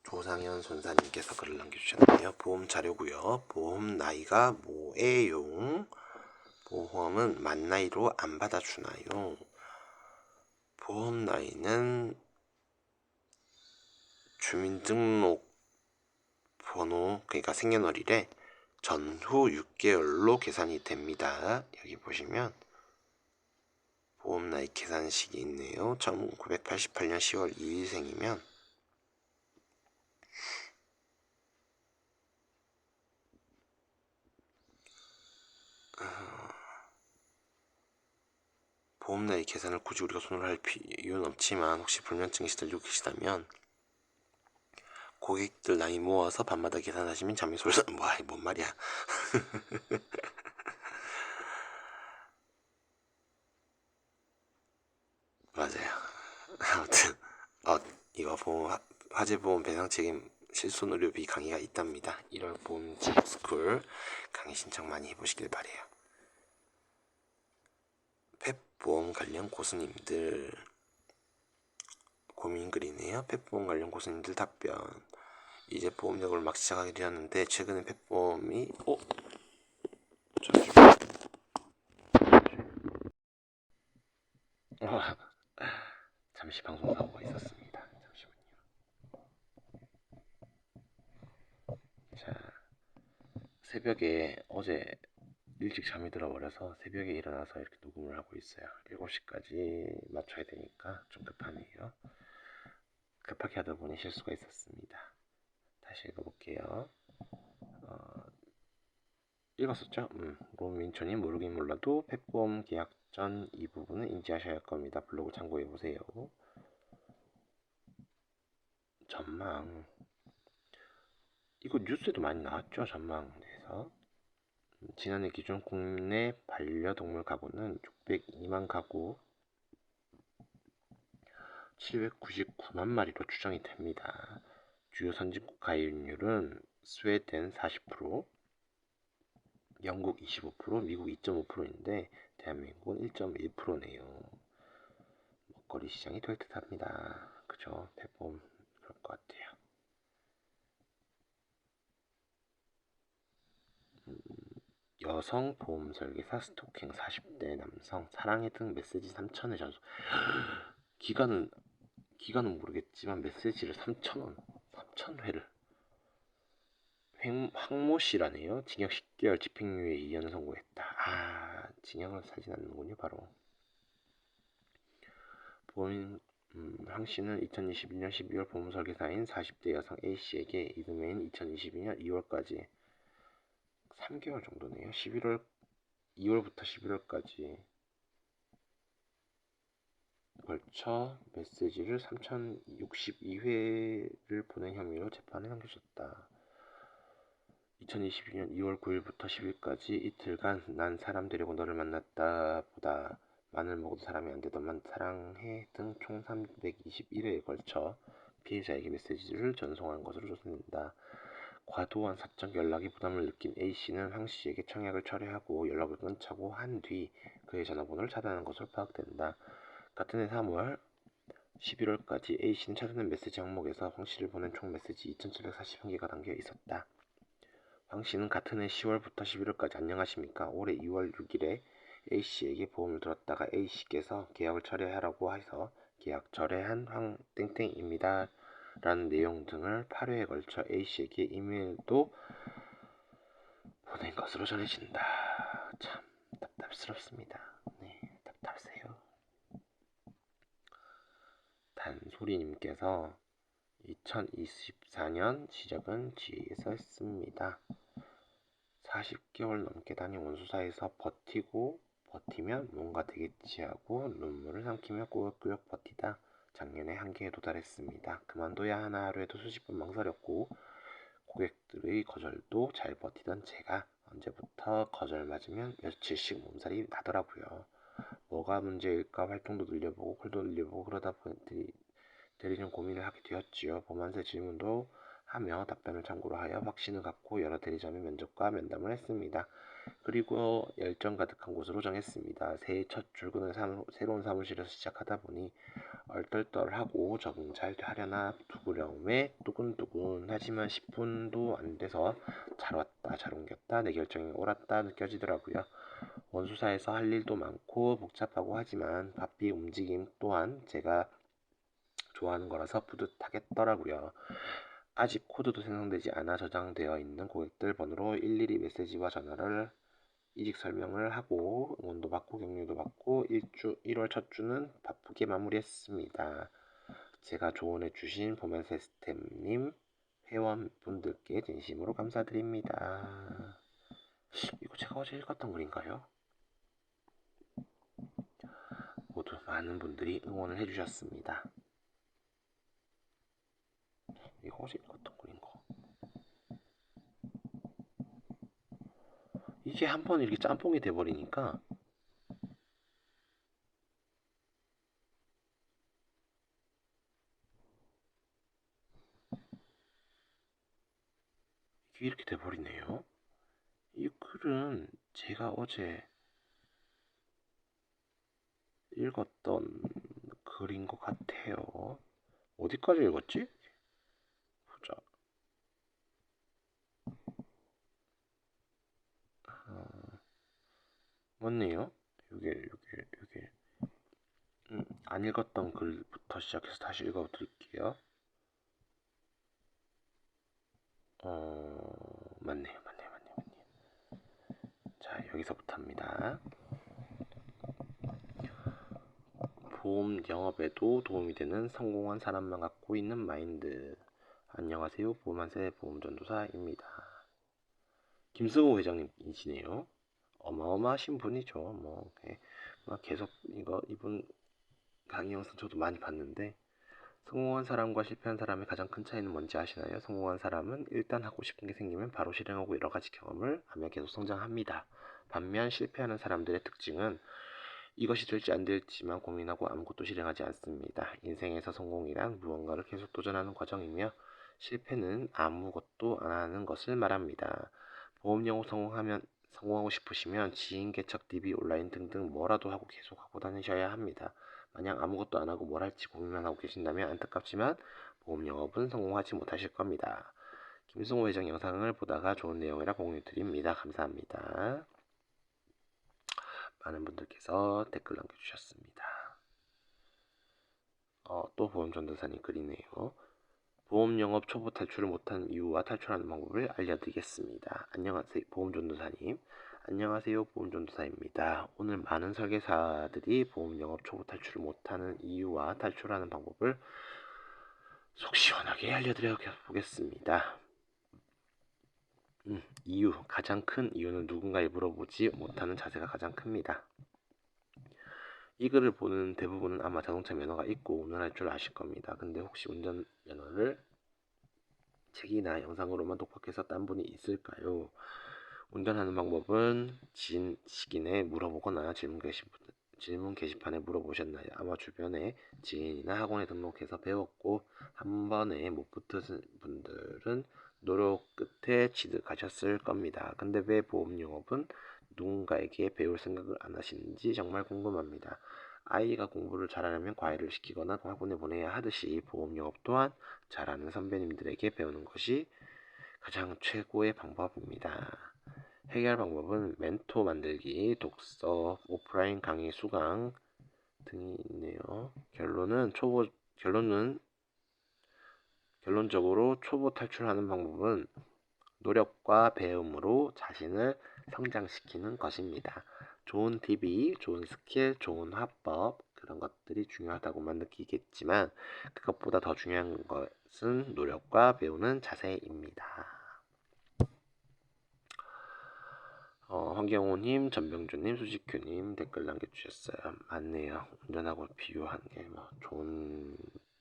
조상현 손사님께서 글을 남겨주셨는데요. 보험 자료고요. 보험 나이가 뭐예요? 보험은 만 나이로 안 받아주나요? 보험 나이는 주민등록 번호, 그러니까 생년월일에 전후 6개월로 계산이 됩니다. 여기 보시면 보험 나이 계산식이 있네요. 1988년 10월 2일생이면 보험 나이 계산을 굳이 우리가 손으로 할 이유는 없지만, 혹시 불면증이 시달리고 계시다면 고객들 나이 모아서 밤마다 계산하시면 잠이 솔솔 뭔 말이야. 맞아요. 아무튼 이거 보험 화재보험 배상 책임 실손 의료비 강의가 있답니다. 1월 보험 스쿨 강의 신청 많이 해보시길 바래요. 펫보험 관련 고수님들 고민 글이네요. 펫보험 관련 고수님들 답변. 이제 보험약을 막 시작하게 되었는데 최근에 펫보험이 잠시 방송 사고가 있었습니다. 잠시만요. 자, 새벽에 어제 일찍 잠이 들어버려서 새벽에 일어나서 이렇게 녹음을 하고 있어요. 7시까지 맞춰야 되니까 좀 급하네요. 급하게 하다 보니 실수가 있었습니다. 다시 읽어볼게요. 읽었었죠? 로민초님 모르긴 몰라도 펫보험 계약 전 이 부분은 인지하셔야 할 겁니다. 블로그 참고해보세요. 전망, 이거 뉴스에도 많이 나왔죠? 전망에 대해서. 지난해 기준 국내 반려동물 가구는 602만 가구 799만 마리로 추정이 됩니다. 주요 선진국 가입률은 스웨덴 40%, 영국 25%, 미국 2.5%인데 대한민국은 1.1%네요. 먹거리 시장이 될 듯합니다. 그죠? 펫보험 그럴 것 같아요. 여성 보험 설계사 스토킹 40대 남성 사랑의 등 메시지 3,000회 전송. 기간은 모르겠지만 메시지를 3,000회를. 황모 씨라네요. 징역 10개월 집행유예 2년 선고했다. 징역을 살진 않는군요. 바로 보험 황 씨는 2021년 12월 보험 설계사인 40대 여성 A 씨에게 이듬해인 2022년 2월까지 3개월 정도네요. 2월부터 11월까지 걸쳐 메시지를 3062회를 보낸 혐의로 재판에 넘겨졌다. 2022년 2월 9일부터 10일까지 이틀간 난 사람 되려고 너를 만났다 보다 마늘 먹어도 사람이 안 되더만 사랑해 등 총 321회에 걸쳐 피해자에게 메시지를 전송한 것으로 조사된다. 과도한 사적 연락에 부담을 느낀 A씨는 황씨에게 청약을 철회하고 연락을 끊자고 한 뒤 그의 전화번호를 차단한 것으로 파악된다. 같은 해 3월 11월까지 A씨는 차단된 메시지 항목에서 황씨를 보낸 총 메시지 2741개가 담겨 있었다. 황씨는 같은 해 10월부터 11월까지 안녕하십니까? 올해 2월 6일에 A씨에게 보험을 들었다가 A씨께서 계약을 철회하라고 해서 계약 철회한 황 땡땡입니다. 라는 내용 등을 8회에 걸쳐 A씨에게 이메일도 보낸 것으로 전해진다. 참 답답스럽습니다. 네, 답답하세요. 단소리님께서 2024년 시작은 지에서 했습니다. 40개월 넘게 다닌 원수사에서 버티면 뭔가 되겠지 하고 눈물을 삼키며 꾸역꾸역 버티다 작년에 한계에 도달했습니다. 그만둬야 하나 하루에도 수십 번 망설였고 고객들의 거절도 잘 버티던 제가 언제부터 거절 맞으면 며칠씩 몸살이 나더라고요. 뭐가 문제일까 활동도 늘려보고 콜도 늘려보고 그러다 보니 대리점 고민을 하게 되었지요. 보만세 질문도 하며 답변을 참고로 하여 확신을 갖고 여러 대리점의 면접과 면담을 했습니다. 그리고 열정 가득한 곳으로 정했습니다. 새해 첫 출근을 새로운 사무실에서 시작하다 보니 얼떨떨하고 적응 잘 하려나 두구려움에 두근두근 하지만 10분도 안 돼서 잘 왔다 잘 옮겼다 내 결정이 옳았다 느껴지더라고요. 원수사에서 할 일도 많고 복잡하고 하지만 바삐 움직임 또한 제가 좋아하는 거라서 뿌듯하겠더라고요. 아직 코드도 생성되지 않아 저장되어 있는 고객들 번호로 일일이 메시지와 전화를 이직 설명을 하고 응원도 받고 격려도 받고 1월 첫 주는 바쁘게 마무리했습니다. 제가 조언해 주신 보면 시스템님 회원분들께 진심으로 감사드립니다. 이거 제가 어제 읽었던 글인가요? 모두 많은 분들이 응원을 해주셨습니다. 이거 어제 읽었던 글인가? 이게 한번 이렇게 짬뽕이 돼버리니까 이게 이렇게 돼버리네요. 이 글은 제가 어제 읽었던 글인 것 같아요. 어디까지 읽었지? 보자. 맞네요. 요게 안 읽었던 글부터 시작해서 다시 읽어드릴게요. 맞네요. 자, 여기서부터 합니다. 보험 영업에도 도움이 되는 성공한 사람만 갖고 있는 마인드. 안녕하세요. 보험한세 보험전도사입니다. 김승호 회장님이시네요. 어마어마하신 분이죠. 계속 이분 강의 영상 저도 많이 봤는데 성공한 사람과 실패한 사람의 가장 큰 차이는 뭔지 아시나요? 성공한 사람은 일단 하고 싶은 게 생기면 바로 실행하고 여러 가지 경험을 하며 계속 성장합니다. 반면 실패하는 사람들의 특징은 이것이 될지 안 될지만 고민하고 아무것도 실행하지 않습니다. 인생에서 성공이란 무언가를 계속 도전하는 과정이며 실패는 아무것도 안 하는 것을 말합니다. 보험 영업 성공하고 싶으시면 지인 개척, DB, 온라인 등등 뭐라도 하고 계속 하고 다니셔야 합니다. 만약 아무것도 안 하고 뭘 할지 고민만 하고 계신다면 안타깝지만 보험 영업은 성공하지 못하실 겁니다. 김승호 회장 영상을 보다가 좋은 내용이라 공유 드립니다. 감사합니다. 많은 분들께서 댓글 남겨주셨습니다. 또 보험전도사님 글이네요. 보험 영업 초보 탈출을 못한 이유와 탈출하는 방법을 알려드리겠습니다. 안녕하세요 보험전도사님. 안녕하세요 보험전도사입니다. 오늘 많은 설계사들이 보험 영업 초보 탈출을 못하는 이유와 탈출하는 방법을 속 시원하게 알려드려 보겠습니다. 가장 큰 이유는 누군가에 물어보지 못하는 자세가 가장 큽니다. 이 글을 보는 대부분은 아마 자동차 면허가 있고 운전할 줄 아실 겁니다. 근데 혹시 운전 면허를 책이나 영상으로만 독학해서 딴 분이 있을까요? 운전하는 방법은 지인에게 물어보거나 질문 게시판에 물어보셨나요? 아마 주변에 지인이나 학원에 등록해서 배웠고 한 번에 못 붙은 분들은 노력 끝에 취득하셨을 겁니다. 근데 왜 보험 영업은 누군가에게 배울 생각을 안 하시는지 정말 궁금합니다. 아이가 공부를 잘하려면 과외를 시키거나 학원에 보내야 하듯이 보험 영업 또한 잘하는 선배님들에게 배우는 것이 가장 최고의 방법입니다. 해결 방법은 멘토 만들기, 독서, 오프라인 강의 수강 등이 있네요. 결론적으로 초보 탈출하는 방법은 노력과 배움으로 자신을 성장시키는 것입니다. 좋은 TV, 좋은 스킬, 좋은 화법 그런 것들이 중요하다고만 느끼겠지만 그것보다 더 중요한 것은 노력과 배우는 자세입니다. 성경호님, 전병준님, 수지큐님 댓글 남겨주셨어요. 맞네요. 운전하고 비유한 게 뭐 좋은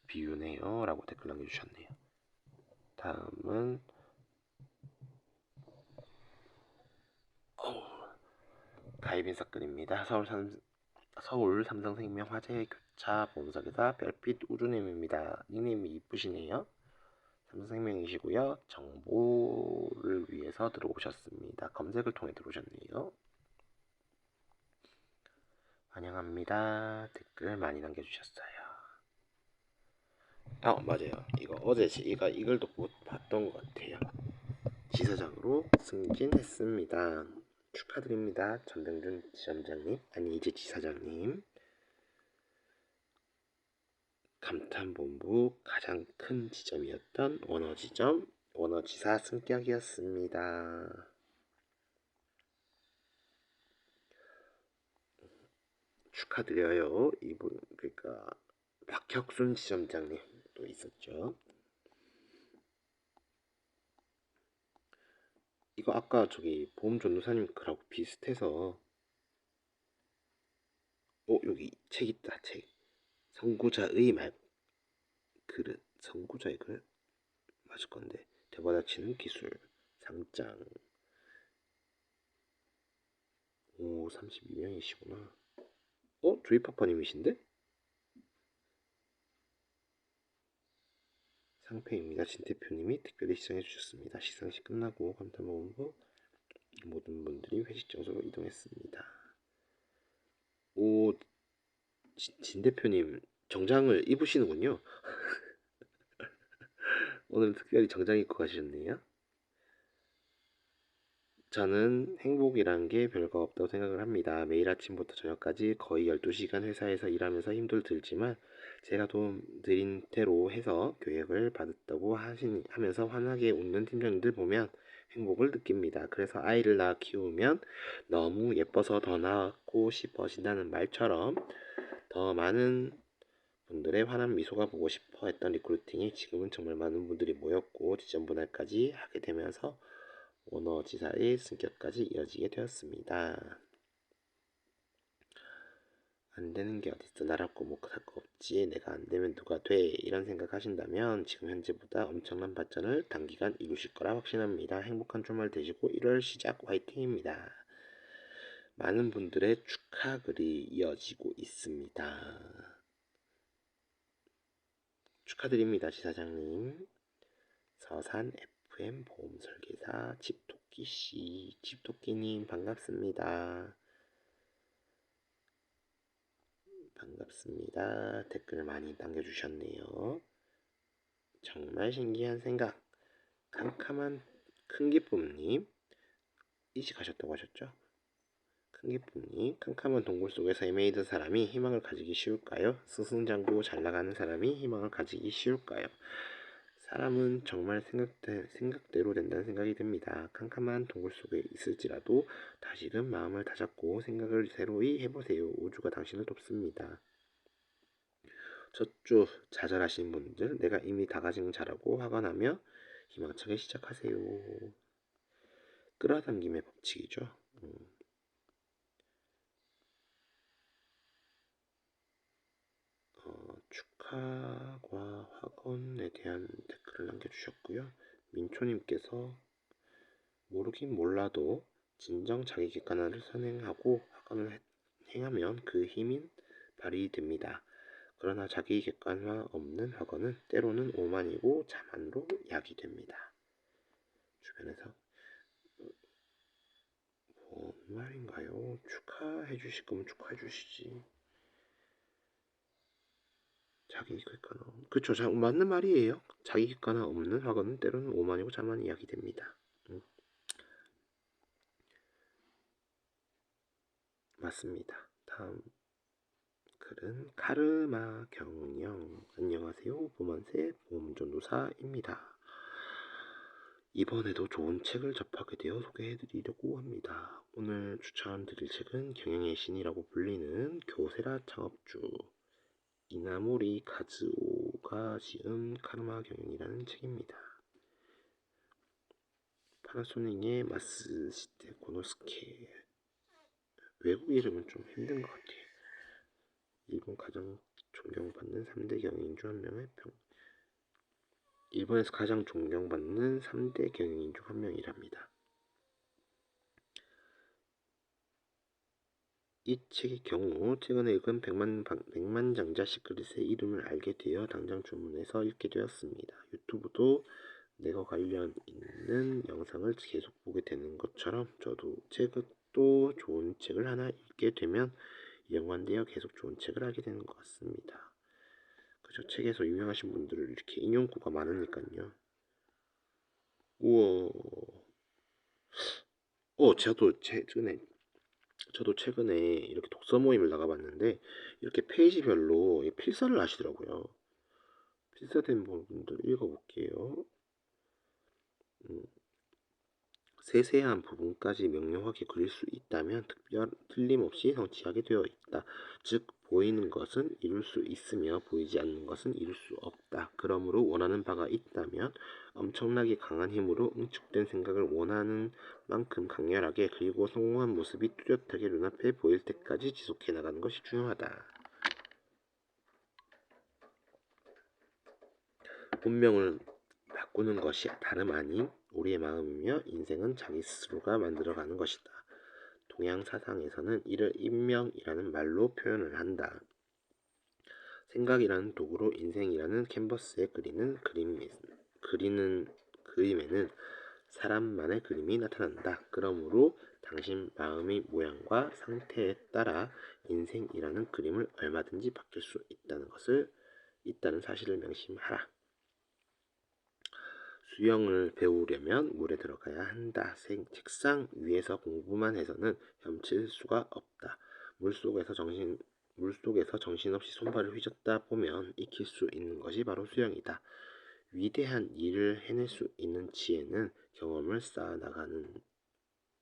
비유네요 라고 댓글 남겨주셨네요. 다음은 가이빈 사건입니다. 서울 삼성생명 화재 교차 보험사기사 별빛 우주님입니다. 닉네임이 이쁘시네요. 삼성생명이시고요. 정보를 위해서 들어오셨습니다. 검색을 통해 들어오셨네요. 환영합니다. 댓글 많이 남겨주셨어요. 맞아요. 이거 어제 이걸도 못 봤던 것 같아요. 지사장으로 승진했습니다. 축하드립니다. 전병준 지점장님, 아니 이제 지사장님. 감탄본부 가장 큰 지점이었던 원어지점, 원어지사 승격이었습니다. 축하드려요. 이분 그러니까 박혁순 지점장님도 있었죠. 이거 아까 저기 보험전도사님 글하고 비슷해서 여기 책 있다. 책. 선구자의 말 글은 선구자의 글 맞을 건데 되받아치는 기술 상장. 오 32명이시구나. 조이파파님이신데? 상패입니다. 진대표님이 특별히 시청해 주셨습니다. 시상식 끝나고 감탄본부 모든 분들이 회식 장소로 이동했습니다. 오, 진 대표님 정장을 입으시는군요. 오늘 특별히 정장 입고 가셨네요. 저는 행복이란 게 별거 없다고 생각을 합니다. 매일 아침부터 저녁까지 거의 12시간 회사에서 일하면서 힘들 들지만 제가 도움 드린 대로 해서 교육을 받았다고 하면서 환하게 웃는 팀장님들 보면 행복을 느낍니다. 그래서 아이를 낳아 키우면 너무 예뻐서 더 낳고 싶어진다는 말처럼 더 많은 분들의 환한 미소가 보고 싶어 했던 리크루팅이 지금은 정말 많은 분들이 모였고 지점 분할까지 하게 되면서 원어지사의 승격까지 이어지게 되었습니다. 안 되는 게 어딨어. 나라고 뭐 할 거 없지. 내가 안 되면 누가 돼. 이런 생각하신다면 지금 현재보다 엄청난 발전을 단기간 이루실 거라 확신합니다. 행복한 주말 되시고 1월 시작 화이팅입니다. 많은 분들의 축하 글이 이어지고 있습니다. 축하드립니다. 지사장님. 서산 FM 보험설계사 집토끼씨. 집토끼님 반갑습니다. 반갑습니다. 댓글 많이 남겨주셨네요. 정말 신기한 생각. 캄캄한 큰기쁨님 이직하셨다고 하셨죠? 큰기쁨님 캄캄한 동굴 속에서 헤매이던 사람이 희망을 가지기 쉬울까요? 승승장구 잘 나가는 사람이 희망을 가지기 쉬울까요? 사람은 정말 생각대로 된다는 생각이 듭니다. 캄캄한 동굴 속에 있을지라도 다시금 마음을 다잡고 생각을 새로이 해보세요. 우주가 당신을 돕습니다. 저쪽 좌절하신 분들 내가 이미 다 가진 자라고 화가 나며 희망차게 시작하세요. 끌어당김의 법칙이죠. 축하과 학원에 대한 댓글을 남겨주셨고요. 민초님께서 모르긴 몰라도 진정 자기 객관화를 선행하고 학원을 행하면 그 힘인 발휘됩니다. 그러나 자기 객관화 없는 학원은 때로는 오만이고 자만으로 야기됩니다. 주변에서 뭔 말인가요? 축하해 주실 거면 축하해 주시지. 자기 객관화 그쵸, 맞는 말이에요. 자기 객관화 없는 학원은 때로는 오만이고 자만이 야기됩니다. 맞습니다. 다음 글은 카르마 경영. 안녕하세요. 보만세 보험전도사입니다. 이번에도 좋은 책을 접하게 되어 소개해드리려고 합니다. 오늘 추천드릴 책은 경영의 신이라고 불리는 교세라 창업주 이나모리 카즈오가 지은 카르마 경영이라는 책입니다. 파나소닉의 마스시테 고노스케 외국 이름은 좀 힘든 것 같아요. 일본 가장 존경받는 3대 경영인 중 한 명의 일본에서 가장 존경받는 3대 경영인 중 한 명이랍니다. 이 책의 경우 최근에 읽은 백만장자 시크릿의 이름을 알게 되어 당장 주문해서 읽게 되었습니다. 유튜브도 내가 관련 있는 영상을 계속 보게 되는 것처럼 저도 또 좋은 책을 하나 읽게 되면 연관되어 계속 좋은 책을 알게 되는 것 같습니다. 그저 책에서 유명하신 분들을 이렇게 인용구가 많으니까요. 우와. 저도 최근에 이렇게 독서 모임을 나가봤는데 이렇게 페이지별로 필사를 하시더라고요. 필사된 부분들 읽어볼게요. 세세한 부분까지 명료하게 그릴 수 있다면 틀림없이 성취하게 되어 있다. 즉 보이는 것은 이룰 수 있으며 보이지 않는 것은 이룰 수 없다. 그러므로 원하는 바가 있다면 엄청나게 강한 힘으로 응축된 생각을 원하는 만큼 강렬하게 그리고 성공한 모습이 뚜렷하게 눈앞에 보일 때까지 지속해 나가는 것이 중요하다. 운명을 바꾸는 것이 다름 아닌 우리의 마음이며 인생은 자기 스스로가 만들어가는 것이다. 동양 사상에서는 이를 인명이라는 말로 표현을 한다. 생각이라는 도구로 인생이라는 캔버스에 그리는 그림에는 사람만의 그림이 나타난다. 그러므로 당신 마음의 모양과 상태에 따라 인생이라는 그림을 얼마든지 바뀔 수 있다는 사실을 명심하라. 수영을 배우려면 물에 들어가야 한다. 책상 위에서 공부만 해서는 헤엄칠 수가 없다. 물속에서 정신없이 손발을 휘젓다 보면 익힐 수 있는 것이 바로 수영이다. 위대한 일을 해낼 수 있는 지혜는 경험을 쌓아나가는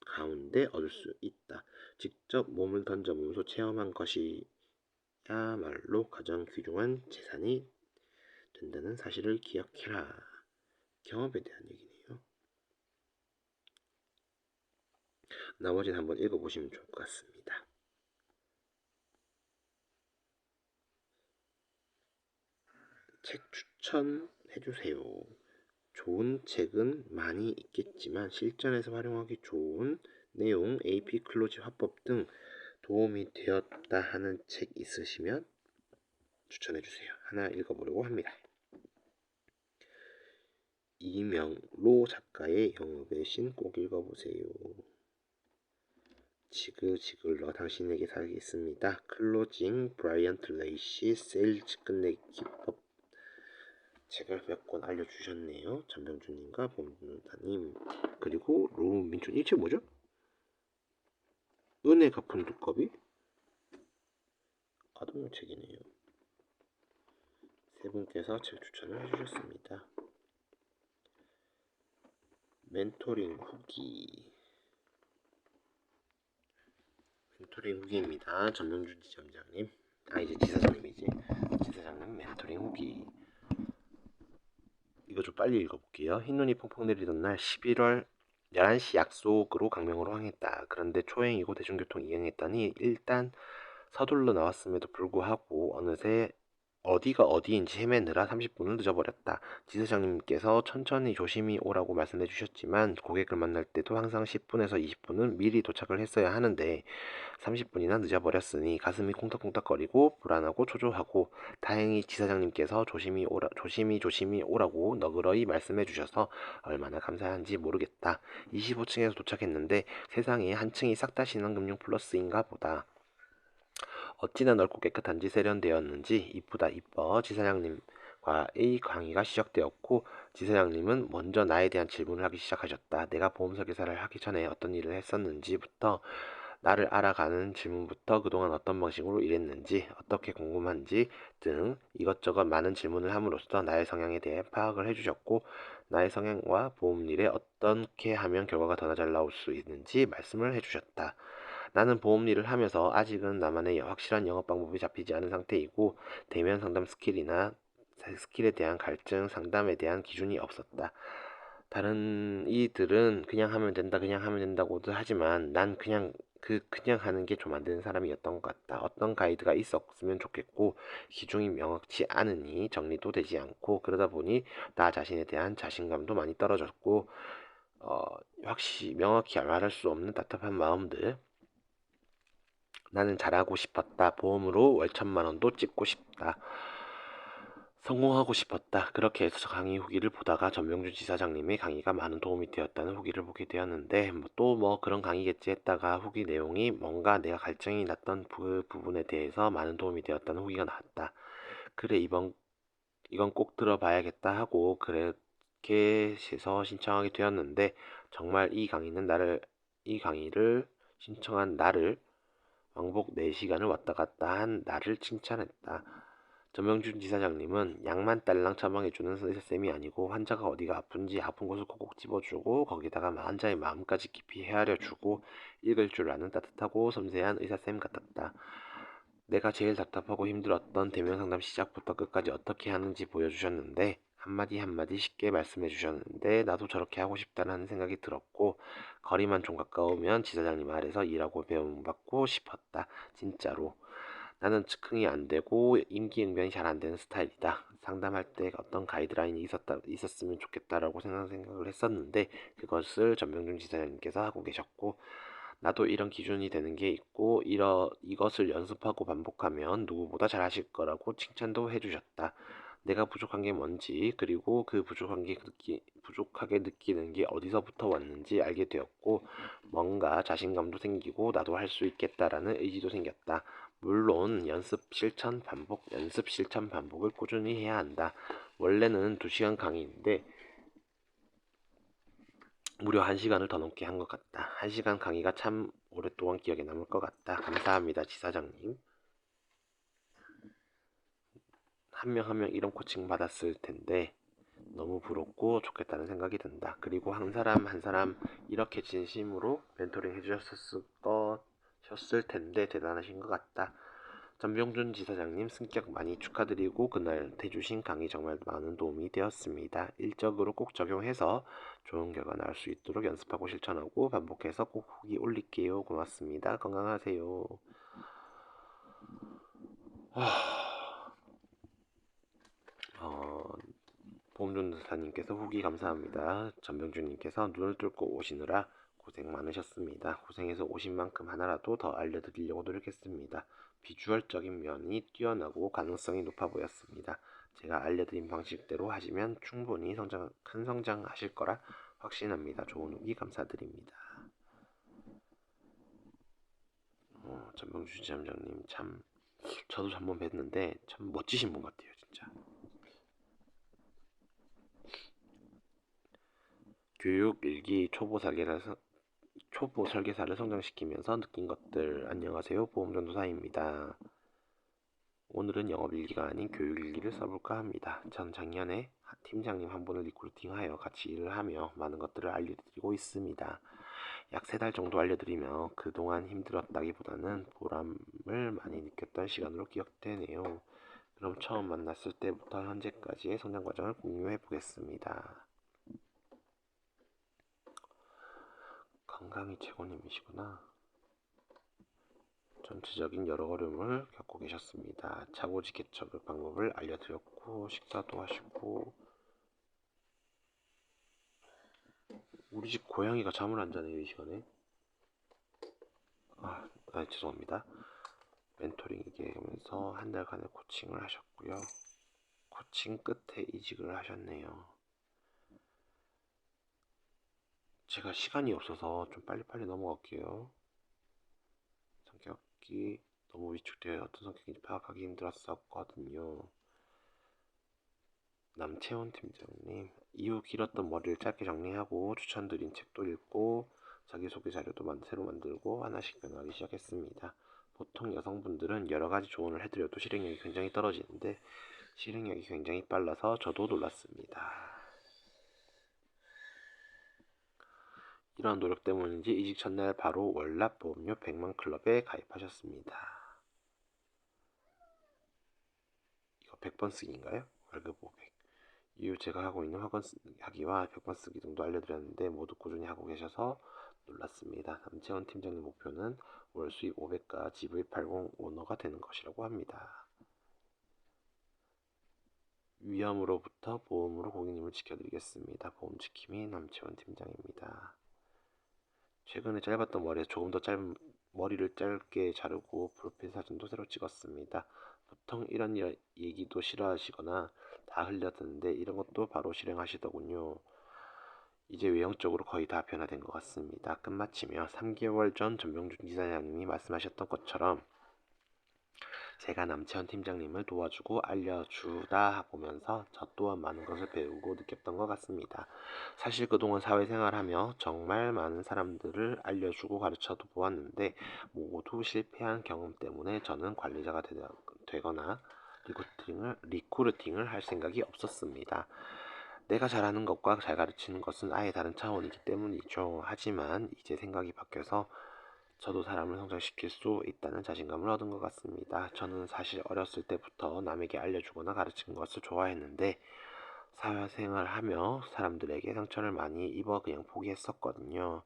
가운데 얻을 수 있다. 직접 몸을 던져보면서 체험한 것이야말로 가장 귀중한 재산이 된다는 사실을 기억해라. 경험에 대한 얘기네요. 나머지는 한번 읽어보시면 좋을 것 같습니다. 책 추천해주세요. 좋은 책은 많이 있겠지만 실전에서 활용하기 좋은 내용, AP 클로즈 화법 등 도움이 되었다 하는 책 있으시면 추천해주세요. 하나 읽어보려고 합니다. 이명로 작가의 영업의 신 꼭 읽어보세요. 지글지글러 당신에게 살겠습니다. 클로징 브라이언 트레이시 세일즈 끝내기 기법 책을 몇 권 알려주셨네요. 전병준님과 봄누나님 그리고 로우민준 이 책 뭐죠? 은혜 갚은 두꺼비? 아동용 책이네요. 세 분께서 책 추천을 해주셨습니다. 멘토링 후기입니다. 전명준 지점장님, 이제 지사장님이지. 지사장님 멘토링 후기. 이거 좀 빨리 읽어볼게요. 흰눈이 펑펑 내리던 날 11월 11시 약속으로 강명으로 항했다. 그런데 초행이고 대중교통 이용했더니 일단 서둘러 나왔음에도 불구하고 어느새 어디가 어디인지 헤매느라 30분을 늦어버렸다. 지사장님께서 천천히 조심히 오라고 말씀해 주셨지만 고객을 만날 때도 항상 10분에서 20분은 미리 도착을 했어야 하는데 30분이나 늦어버렸으니 가슴이 콩닥콩닥거리고 불안하고 초조하고 다행히 지사장님께서 조심히 오라고 너그러이 말씀해 주셔서 얼마나 감사한지 모르겠다. 25층에서 도착했는데 세상에 한 층이 싹 다 신한금융 플러스인가 보다. 어찌나 넓고 깨끗한지 세련되었는지 이쁘다 이뻐 지사장님과의 강의가 시작되었고 지사장님은 먼저 나에 대한 질문을 하기 시작하셨다. 내가 보험 설계사를 하기 전에 어떤 일을 했었는지부터 나를 알아가는 질문부터 그동안 어떤 방식으로 일했는지 어떻게 궁금한지 등 이것저것 많은 질문을 함으로써 나의 성향에 대해 파악을 해주셨고 나의 성향과 보험 일에 어떻게 하면 결과가 더 잘 나올 수 있는지 말씀을 해주셨다. 나는 보험 일을 하면서 아직은 나만의 확실한 영업 방법이 잡히지 않은 상태이고 대면 상담 스킬에 대한 갈증, 상담에 대한 기준이 없었다. 다른 이들은 그냥 하면 된다고들 하지만 난 그냥 그냥 하는 게 좀 안 되는 사람이었던 것 같다. 어떤 가이드가 있었으면 좋겠고 기준이 명확치 않으니 정리도 되지 않고 그러다 보니 나 자신에 대한 자신감도 많이 떨어졌고 어, 확실히 명확히 말할 수 없는 답답한 마음들. 나는 잘하고 싶었다. 보험으로 월 1,000만 원도 찍고 싶다. 성공하고 싶었다. 그렇게 해서 강의 후기를 보다가 전명준 지사장님의 강의가 많은 도움이 되었다는 후기를 보게 되었는데 또 뭐 그런 강의겠지 했다가 후기 내용이 뭔가 내가 갈증이 났던 그 부분에 대해서 많은 도움이 되었다는 후기가 나왔다. 그래 이건 꼭 들어봐야겠다 하고 그렇게 해서 신청하게 되었는데 정말 이 강의를 신청한 나를 왕복 4시간을 왔다 갔다 한 나를 칭찬했다. 전명준 지사장님은 약만 딸랑 처방해주는 의사쌤이 아니고 환자가 어디가 아픈지 아픈 곳을 콕콕 집어주고 거기다가 환자의 마음까지 깊이 헤아려주고 읽을 줄 아는 따뜻하고 섬세한 의사쌤 같았다. 내가 제일 답답하고 힘들었던 대면 상담 시작부터 끝까지 어떻게 하는지 보여주셨는데 한마디 한마디 쉽게 말씀해 주셨는데 나도 저렇게 하고 싶다는 생각이 들었고 거리만 좀 가까우면 지사장님 아래서 일하고 배움받고 싶었다. 진짜로. 나는 즉흥이 안 되고 임기응변이 잘 안 되는 스타일이다. 상담할 때 어떤 가이드라인이 있었으면 좋겠다라고 생각을 했었는데 그것을 전명준 지사장님께서 하고 계셨고 나도 이런 기준이 되는 게 있고 이것을 연습하고 반복하면 누구보다 잘하실 거라고 칭찬도 해주셨다. 내가 부족한 게 뭔지 그리고 그 부족하게 느끼는 게 어디서부터 왔는지 알게 되었고 뭔가 자신감도 생기고 나도 할 수 있겠다라는 의지도 생겼다. 물론 연습 실천 반복을 꾸준히 해야 한다. 원래는 2시간 강의인데 무려 1시간을 더 넘게 한 것 같다. 1시간 강의가 참 오랫동안 기억에 남을 것 같다. 감사합니다, 지사장님. 한 명 한 명 이런 코칭 받았을 텐데 너무 부럽고 좋겠다는 생각이 든다. 그리고 한 사람 한 사람 이렇게 진심으로 멘토링 해주셨을 텐데 대단하신 것 같다. 전병준 지사장님 승격 많이 축하드리고 그날 해주신 강의 정말 많은 도움이 되었습니다. 일적으로 꼭 적용해서 좋은 결과 나올 수 있도록 연습하고 실천하고 반복해서 꼭 후기 올릴게요. 고맙습니다. 건강하세요. 어, 보험조사님께서 후기 감사합니다. 전병준님께서 눈을 뚫고 오시느라 고생 많으셨습니다. 고생해서 오신 만큼 하나라도 더 알려드리려고 노력했습니다. 비주얼적인 면이 뛰어나고 가능성이 높아 보였습니다. 제가 알려드린 방식대로 하시면 충분히 큰 성장하실 거라 확신합니다. 좋은 후기 감사드립니다. 전병준 지점장님 참 저도 한번 뵀는데 참 멋지신 분 같아요, 진짜. 교육 일기 초보 설계사를 성장시키면서 느낀 것들. 안녕하세요, 보험전도사입니다. 오늘은 영업일기가 아닌 교육일기를 써볼까 합니다. 전 작년에 팀장님 한 분을 리크루팅하여 같이 일을 하며 많은 것들을 알려드리고 있습니다. 약 3달 정도 알려드리며 그동안 힘들었다기보다는 보람을 많이 느꼈던 시간으로 기억되네요. 그럼 처음 만났을 때부터 현재까지의 성장 과정을 공유해 보겠습니다. 건강이 최고님이시구나. 전체적인 여러 어려움을 겪고 계셨습니다. 자고지 개척의 방법을 알려드렸고 식사도 하시고 우리 집 고양이가 잠을 안 자네요, 이 시간에. 죄송합니다. 멘토링 얘기하면서 한 달간의 코칭을 하셨고요. 코칭 끝에 이직을 하셨네요. 제가 시간이 없어서 좀 빨리빨리 넘어갈게요. 성격이 너무 위축되어 어떤 성격인지 파악하기 힘들었었거든요. 남채원 팀장님, 이후 길었던 머리를 짧게 정리하고 추천드린 책도 읽고 자기소개 자료도 새로 만들고 하나씩 변화하기 시작했습니다. 보통 여성분들은 여러가지 조언을 해드려도 실행력이 굉장히 떨어지는데 실행력이 굉장히 빨라서 저도 놀랐습니다. 이러한 노력 때문인지 이직 첫날 바로 월납 보험료 100만 클럽에 가입하셨습니다. 이거 100번 쓰기인가요? 월급 500. 이후 제가 하고 있는 학원 하기와 100번 쓰기 등도 알려드렸는데 모두 꾸준히 하고 계셔서 놀랐습니다. 남채원 팀장님 목표는 월 수입 500과 GV80 오너가 되는 것이라고 합니다. 위험으로부터 보험으로 고객님을 지켜드리겠습니다. 보험 지킴이 남채원 팀장입니다. 최근에 짧았던 머리에 조금 더 짧은 머리를 짧게 자르고 프로필 사진도 새로 찍었습니다. 보통 이런 얘기도 싫어하시거나 다 흘려듣는데 이런 것도 바로 실행하시더군요. 이제 외형적으로 거의 다 변화된 것 같습니다. 끝마치며 3개월 전 전병준 지사장님이 말씀하셨던 것처럼 제가 남채원 팀장님을 도와주고 알려주다 보면서 저 또한 많은 것을 배우고 느꼈던 것 같습니다. 사실 그동안 사회생활하며 정말 많은 사람들을 알려주고 가르쳐도 보았는데 모두 실패한 경험 때문에 저는 관리자가 되거나 리크루팅을 할 생각이 없었습니다. 내가 잘하는 것과 잘 가르치는 것은 아예 다른 차원이기 때문이죠. 하지만 이제 생각이 바뀌어서 저도 사람을 성장시킬 수 있다는 자신감을 얻은 것 같습니다. 저는 사실 어렸을 때부터 남에게 알려주거나 가르치는 것을 좋아했는데 사회생활하며 사람들에게 상처를 많이 입어 그냥 포기했었거든요.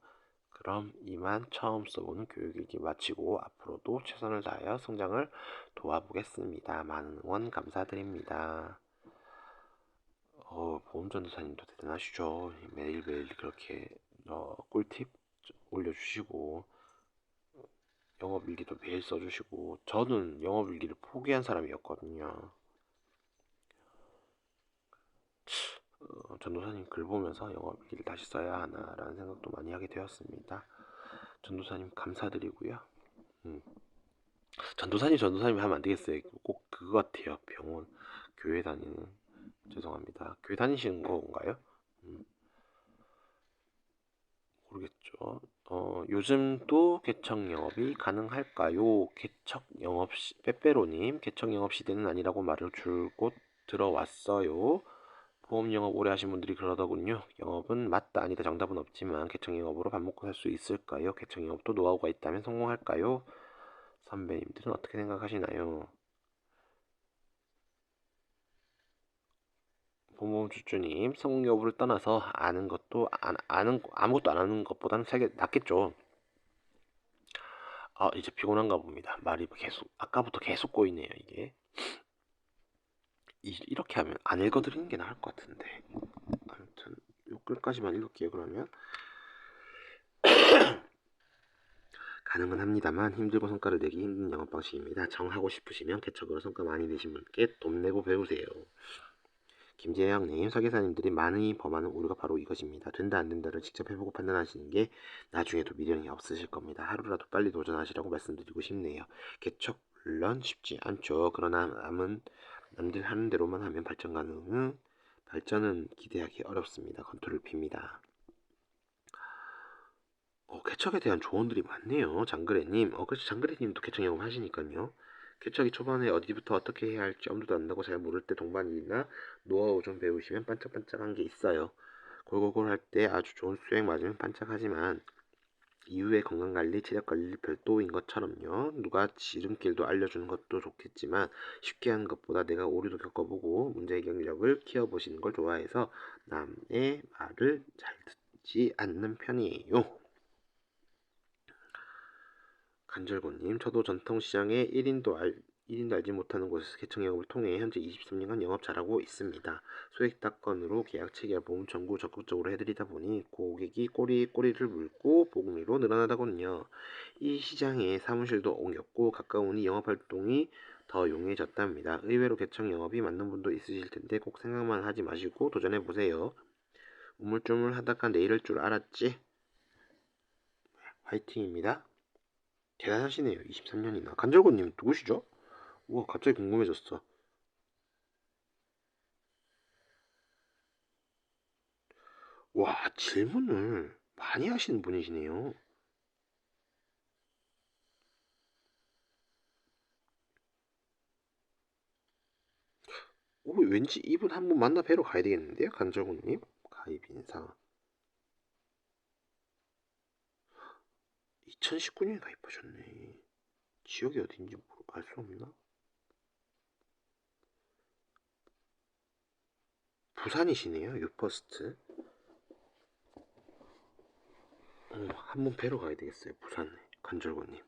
그럼 이만 처음 써보는 교육일기 마치고 앞으로도 최선을 다하여 성장을 도와보겠습니다. 많은 응원 감사드립니다. 보험전도사님도 대단하시죠. 매일매일 그렇게 꿀팁 올려주시고 영업일기도 매일 써주시고 저는 영업일기를 포기한 사람이었거든요. 전도사님 글 보면서 영업일기를 다시 써야 하나라는 생각도 많이 하게 되었습니다. 전도사님 감사드리고요. 전도사님 하면 안 되겠어요. 꼭 그거 같아요. 병원, 교회 다니는 죄송합니다. 교회 다니시는 건가요? 모르겠죠. 요즘도 개척 영업이 가능할까요? 개척 영업 빼빼로님 개척 영업 시대는 아니라고 말을 줄곧 들어왔어요. 보험 영업 오래 하신 분들이 그러더군요. 영업은 맞다 아니다 정답은 없지만 개척 영업으로 밥 먹고 살 수 있을까요? 개척 영업도 노하우가 있다면 성공할까요? 선배님들은 어떻게 생각하시나요? 보모주주님 성공 여부를 떠나서 아는 것도 아무것도 안 하는 것보다는 살게 낫겠죠. 이제 피곤한가 봅니다. 말이 계속 아까부터 계속 꼬이네요 이게. 이렇게 하면 안 읽어드리는 게 나을 것 같은데. 아무튼 요 글까지만 읽을게요. 그러면 가능은 합니다만 힘들고 성과를 내기 힘든 영업 방식입니다. 정하고 싶으시면 개척으로 성과 많이 내신 분께 돈 내고 배우세요. 김재영님, 설계사님들이 많이 범하는 오류가 바로 이것입니다. 된다 안 된다를 직접 해보고 판단하시는 게 나중에도 미련이 없으실 겁니다. 하루라도 빨리 도전하시라고 말씀드리고 싶네요. 개척 물론 쉽지 않죠. 그러나 남들 하는 대로만 하면 발전은 기대하기 어렵습니다. 컨트롤 P입니다. 개척에 대한 조언들이 많네요. 장그래님. 그렇죠. 장그래님도 개척 영업 하시니까요. 개척이 초반에 어디부터 어떻게 해야 할지 엄두도 안 나고 잘 모를 때 동반이나 노하우 좀 배우시면 반짝반짝한 게 있어요. 골골골 할 때 아주 좋은 수익 맞으면 반짝하지만 이후에 건강관리, 체력관리 별도인 것처럼요. 누가 지름길도 알려주는 것도 좋겠지만 쉽게 하는 것보다 내가 오류도 겪어보고 문제 해결력을 키워보시는 걸 좋아해서 남의 말을 잘 듣지 않는 편이에요. 간절곤님, 저도 전통시장에 1인도 알지 못하는 곳에서 개척 영업을 통해 현재 23년간 영업 잘하고 있습니다. 소액탁건으로 계약 체결, 보험 청구 적극적으로 해드리다 보니 고객이 꼬리를 물고 보금리로 늘어나더군요. 이 시장에 사무실도 옮겼고 가까우니 영업활동이 더 용이해졌답니다. 의외로 개척 영업이 맞는 분도 있으실 텐데 꼭 생각만 하지 마시고 도전해보세요. 우물쭈물 하다가 내일을 줄 알았지? 화이팅입니다. 대단하시네요. 23년이나. 간절곤님 누구시죠? 우와, 갑자기 궁금해졌어. 와, 질문을 많이 하시는 분이시네요. 왠지 이분 한번 만나 뵈러 가야 되겠는데요? 간절곤님? 가입 인사. 2019년에 가입하셨네. 지역이 어딘지 알 수 없나? 부산이시네요. 유퍼스트. 한번 뵈러 가야 되겠어요. 부산에 관절고님.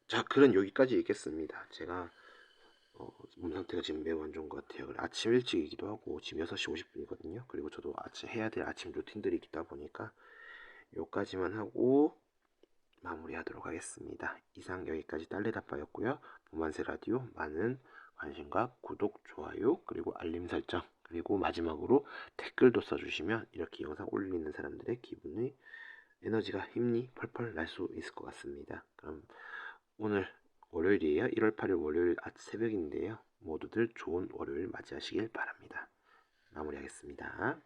자, 그런 여기까지 읽겠습니다. 제가 몸 상태가 지금 매우 안 좋은 것 같아요. 아침 일찍이기도 하고 지금 6시 50분이거든요. 그리고 저도 해야 될 아침 루틴들이 있다 보니까 요까지만 하고 마무리하도록 하겠습니다. 이상 여기까지 딸레다빠였고요. 보만세 라디오 많은 관심과 구독, 좋아요, 그리고 알림 설정, 그리고 마지막으로 댓글도 써주시면 이렇게 영상 올리는 사람들의 기분이 에너지가 힘이 펄펄 날 수 있을 것 같습니다. 그럼 오늘 월요일이에요. 1월 8일 월요일 새벽인데요. 모두들 좋은 월요일 맞이하시길 바랍니다. 마무리하겠습니다.